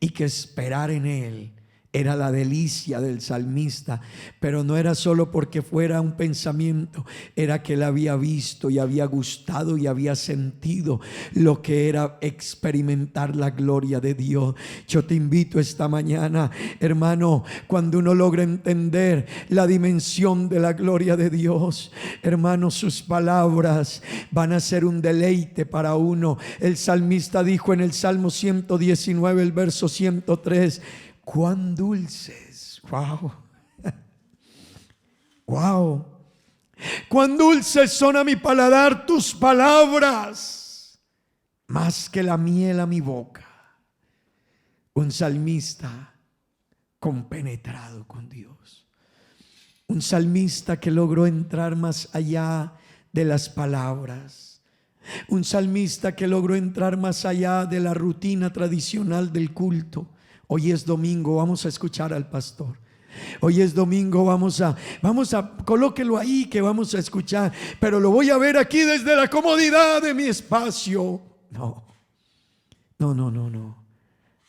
y que esperar en Él era la delicia del salmista. Pero no era solo porque fuera un pensamiento, era que él había visto y había gustado y había sentido lo que era experimentar la gloria de Dios. Yo te invito esta mañana, hermano, cuando uno logra entender la dimensión de la gloria de Dios, hermano, sus palabras van a ser un deleite para uno. El salmista dijo en el Salmo 119, el verso 103: cuán dulces, wow, wow, cuán dulces son a mi paladar tus palabras, más que la miel a mi boca. Un salmista compenetrado con Dios, un salmista que logró entrar más allá de las palabras, un salmista que logró entrar más allá de la rutina tradicional del culto. Hoy es domingo, vamos a escuchar al pastor. Hoy es domingo, vamos a, colóquelo ahí que vamos a escuchar, pero lo voy a ver aquí desde la comodidad de mi espacio. No.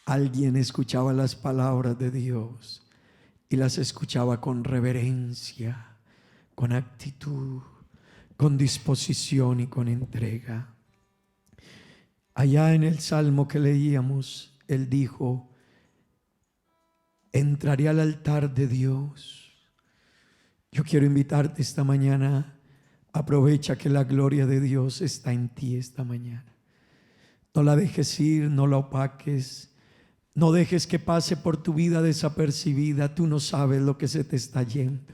alguien escuchaba las palabras de Dios y las escuchaba con reverencia, con actitud, con disposición y con entrega. Allá en el salmo que leíamos, él dijo: entraré al altar de Dios. Yo quiero invitarte esta mañana. Aprovecha que la gloria de Dios está en ti esta mañana. No la dejes ir, no la opaques. No dejes que pase por tu vida desapercibida. Tú no sabes lo que se te está yendo.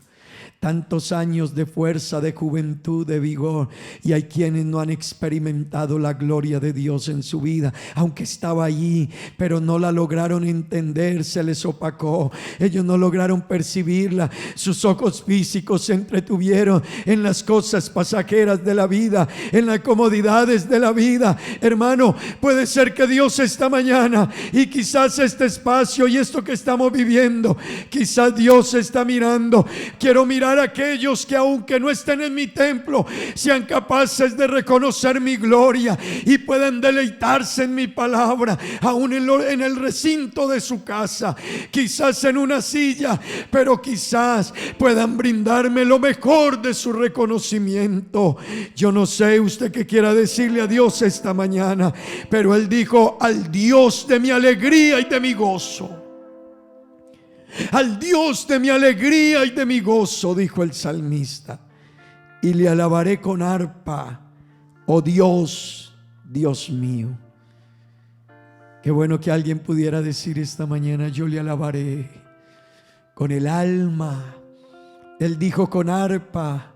Tantos años de fuerza, de juventud, de vigor, y hay quienes no han experimentado la gloria de Dios en su vida, aunque estaba allí, pero no la lograron entender, se les opacó, ellos no lograron percibirla, sus ojos físicos se entretuvieron en las cosas pasajeras de la vida, en las comodidades de la vida. Hermano, puede ser que Dios esta mañana, y quizás este espacio y esto que estamos viviendo, quizás Dios está mirando. Quiero mirar a aquellos que aunque no estén en mi templo, sean capaces de reconocer mi gloria y puedan deleitarse en mi palabra, aún en el recinto de su casa, quizás en una silla, pero quizás puedan brindarme lo mejor de su reconocimiento. Yo no sé usted qué quiera decirle a Dios esta mañana, pero Él dijo: al Dios de mi alegría y de mi gozo. Al Dios de mi alegría y de mi gozo, dijo el salmista, y le alabaré con arpa, oh Dios, Dios mío. Qué bueno que alguien pudiera decir esta mañana: yo le alabaré con el alma. Él dijo con arpa,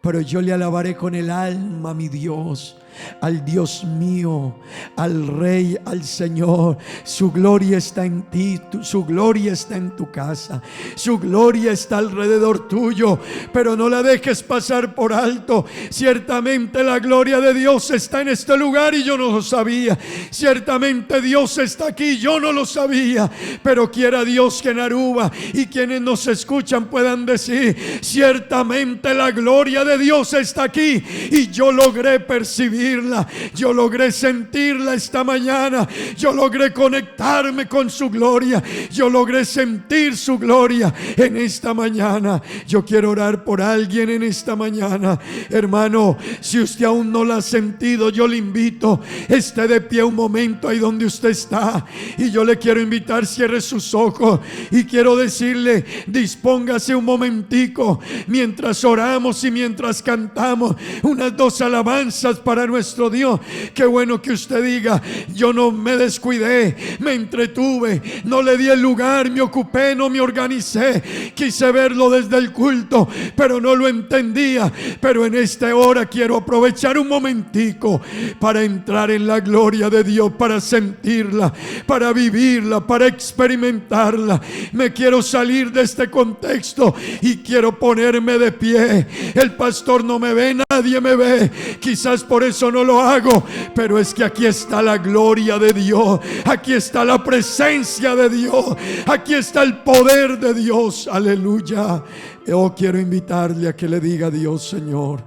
pero yo le alabaré con el alma, mi Dios, al Dios mío, al Rey, al Señor. Su gloria está en ti, su gloria está en tu casa, su gloria está alrededor tuyo, pero no la dejes pasar por alto. Ciertamente la gloria de Dios está en este lugar y yo no lo sabía. Ciertamente Dios está aquí, yo no lo sabía, pero quiera Dios que en Aruba y quienes nos escuchan puedan decir: ciertamente la gloria de Dios está aquí, y yo logré percibirla, yo logré sentirla esta mañana, yo logré conectarme con su gloria, yo logré sentir su gloria en esta mañana. Yo quiero orar por alguien en esta mañana, hermano. Si usted aún no la ha sentido, yo le invito, esté de pie un momento ahí donde usted está, y yo le quiero invitar, cierre sus ojos, y quiero decirle: dispóngase un momentico mientras oramos y mientras cantamos unas 2 alabanzas para nuestro Dios. Qué bueno que usted diga: yo no me descuidé, me entretuve, no le di el lugar, me ocupé, no me organicé, quise verlo desde el culto, pero no lo entendía. Pero en esta hora quiero aprovechar un momentico para entrar en la gloria de Dios, para sentirla, para vivirla, para experimentarla. Me quiero salir de este contexto y quiero ponerme de pie. El pastor no me ve, nadie me ve, quizás por eso no lo hago, pero es que aquí está la gloria de Dios, aquí está la presencia de Dios, aquí está el poder de Dios. Aleluya. Yo quiero invitarle a que le diga a Dios: Señor,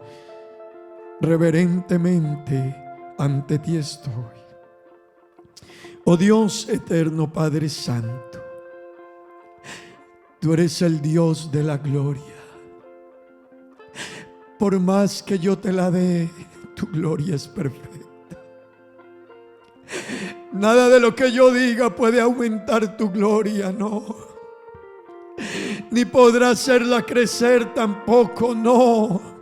reverentemente ante ti estoy. Oh Dios eterno, Padre Santo, tú eres el Dios de la gloria. Por más que yo te la dé, tu gloria es perfecta. Nada de lo que yo diga puede aumentar tu gloria, no. Ni podrá hacerla crecer tampoco, no.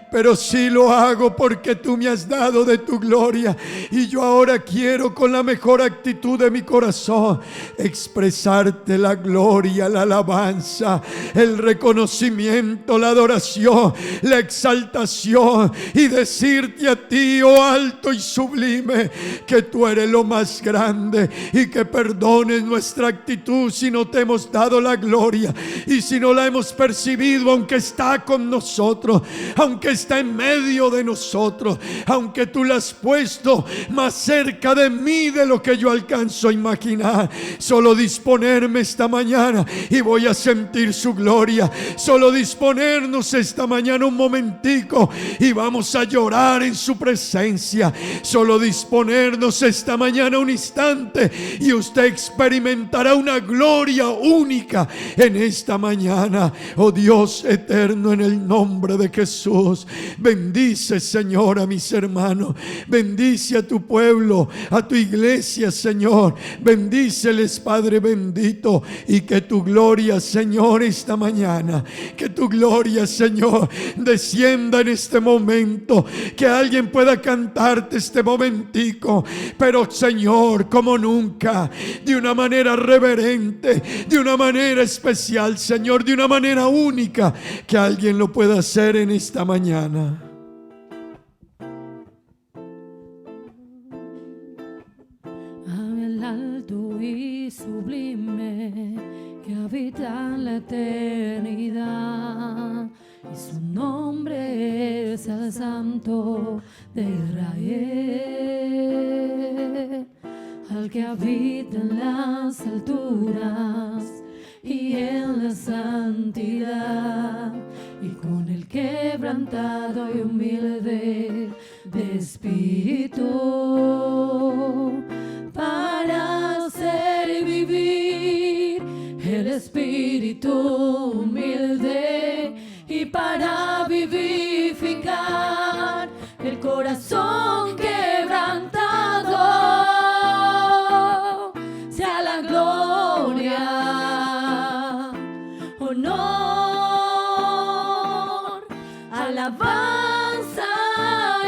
Pero sí lo hago porque tú me has dado de tu gloria, y yo ahora quiero, con la mejor actitud de mi corazón, expresarte la gloria, la alabanza, el reconocimiento, la adoración, la exaltación, y decirte a ti, oh alto y sublime, que tú eres lo más grande, y que perdones nuestra actitud si no te hemos dado la gloria y si no la hemos percibido, aunque está con nosotros, aunque está está en medio de nosotros, aunque tú la has puesto más cerca de mí de lo que yo alcanzo a imaginar. Solo disponerme esta mañana y voy a sentir su gloria. Solo disponernos esta mañana un momentico y vamos a llorar en su presencia. Solo disponernos esta mañana un instante y usted experimentará una gloria única en esta mañana. Oh Dios eterno, en el nombre de Jesús, bendice, Señor, a mis hermanos. Bendice a tu pueblo, a tu iglesia, Señor. Bendíceles, Padre bendito, y que tu gloria, Señor, esta mañana, que tu gloria, Señor, descienda en este momento. Que alguien pueda cantarte este momentico, pero, Señor, como nunca, de una manera reverente, de una manera especial, Señor, de una manera única, que alguien lo pueda hacer en esta mañana. Al alto y sublime que habita en la eternidad, y su nombre es el Santo de Israel, al que habita en las alturas y en la santidad, y con el quebrantado y humilde de espíritu, para hacer vivir el espíritu humilde y para vivificar el corazón quebrantado. Sea la gloria, honor, alabanza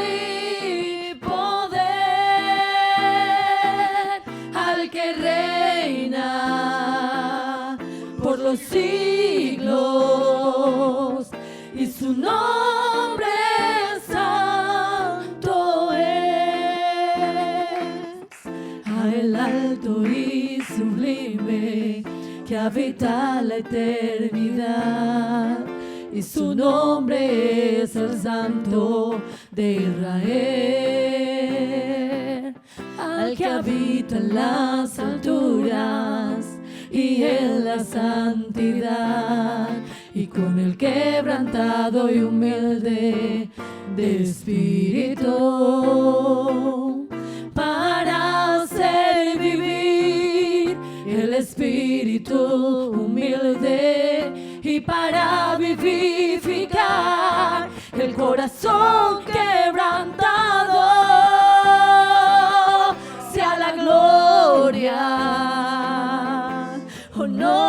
y poder al que reina por los siglos, y su nombre santo es. A el alto y sublime que habita la eternidad, y su nombre es el Santo de Israel, al que habita en las alturas y en la santidad, y con el quebrantado y humilde de espíritu, para hacer vivir el espíritu humilde y para vivificar el corazón quebrantado. Sea la gloria, honor,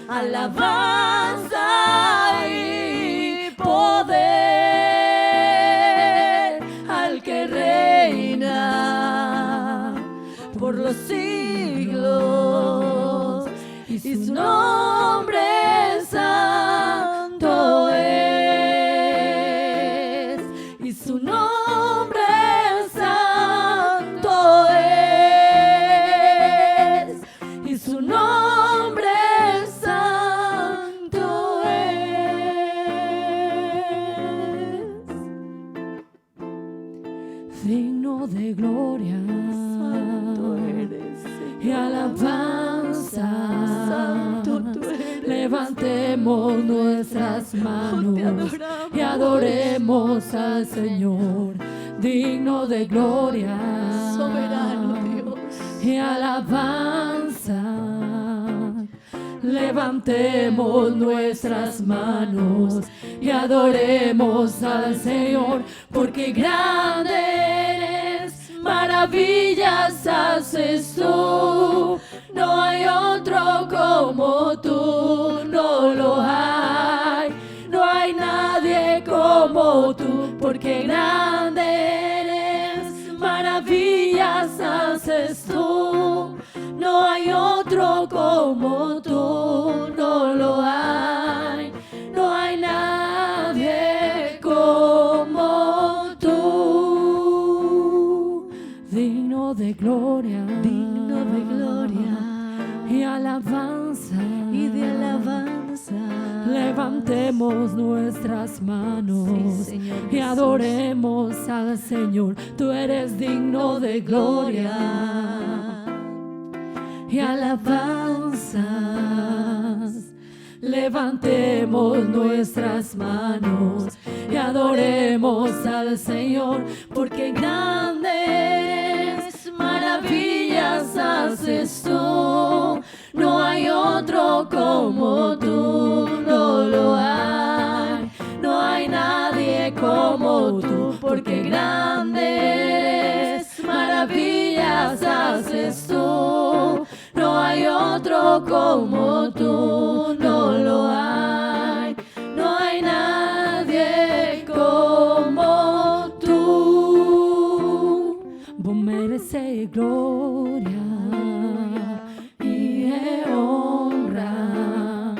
alabanza y poder al que reina por los siglos, y su nombre santo es, y su nombre santo es, y su nombre santo es. Digno de gloria, Santo eres, y alabanza, Santo tú eres. Levantemos nuestras manos y adoremos al Señor, digno de gloria, Soberano Dios. y alabanza. Levantemos nuestras manos y adoremos al Señor, porque grande eres, maravillas haces tú. No hay otro como tú, no lo hay. No hay nadie como tú, porque grande eres, maravillas haces tú. No hay otro como tú, no lo hay. No hay nadie como tú. Digno de gloria, Digno de gloria y alabanza, y de alabanza. Levantemos nuestras manos Sí, Señor y Jesús. adoremos al Señor. Tú eres digno de gloria y alabanzas. Levantemos nuestras manos y adoremos al Señor, porque grandes maravillas haces tú. No hay otro como tú, no lo hay. No hay nadie como tú, porque grandes maravillas haces tú. No hay otro como tú, no lo hay. No hay nadie como tú. Vos mereces gloria y honra.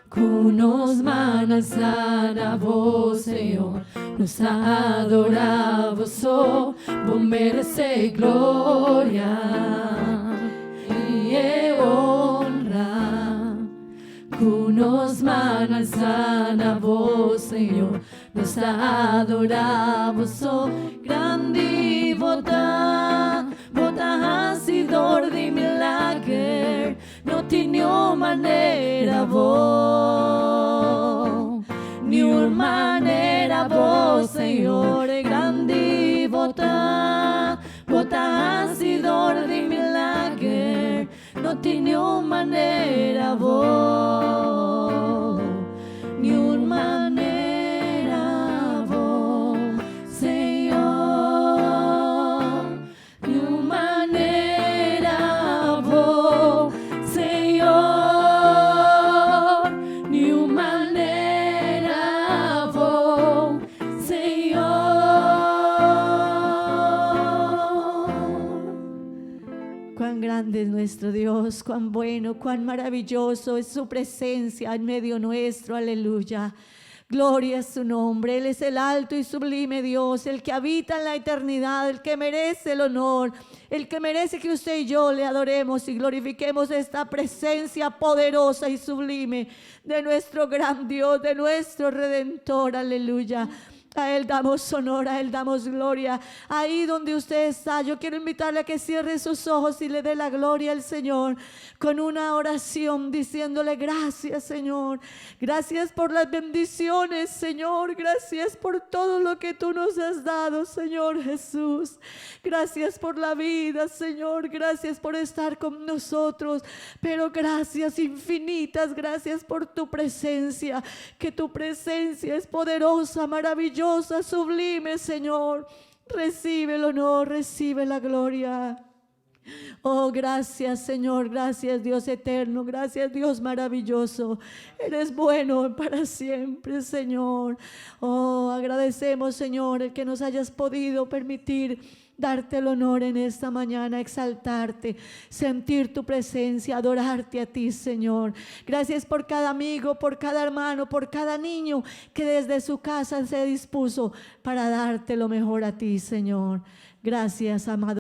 Cunos manalzan a vos, Señor. Nos adoramos, oh, vos mereces gloria y honra. Cunos manalzan a vos, Señor. Nos adoramos, oh, grandi vota, vota hasidor di milagre, no tiene manera vos, ni una manera vos, Señor, grandi vota, vota hasidor di milagre, no tiene manera vos, ni una manera vos, Señor, ni una manera vos, Señor, ni una manera vos, Señor. Cuán grande es nuestro Dios, cuán bueno, cuán maravilloso es su presencia en medio nuestro, aleluya. Gloria a su nombre, Él es el alto y sublime Dios, el que habita en la eternidad, el que merece el honor, el que merece que usted y yo le adoremos y glorifiquemos esta presencia poderosa y sublime de nuestro gran Dios, de nuestro Redentor, aleluya. A Él damos honor, a Él damos gloria. Ahí donde usted está, yo quiero invitarle a que cierre sus ojos y le dé la gloria al Señor con una oración diciéndole: gracias, Señor. Gracias por las bendiciones, Señor. Gracias por todo lo que tú nos has dado, Señor Jesús. Gracias por la vida, Señor. Gracias por estar con nosotros. Pero gracias infinitas, gracias por tu presencia. Que tu presencia es poderosa, maravillosa, sublime, Señor. Recibe el honor, recibe la gloria. Oh, gracias, Señor, gracias, Dios eterno, gracias, Dios maravilloso. Eres bueno para siempre, Señor. Oh, agradecemos, Señor, el que nos hayas podido permitir darte el honor en esta mañana, exaltarte, sentir tu presencia, adorarte a ti, Señor. Gracias por cada amigo, por cada hermano, por cada niño que desde su casa se dispuso para darte lo mejor a ti, Señor. Gracias, amado.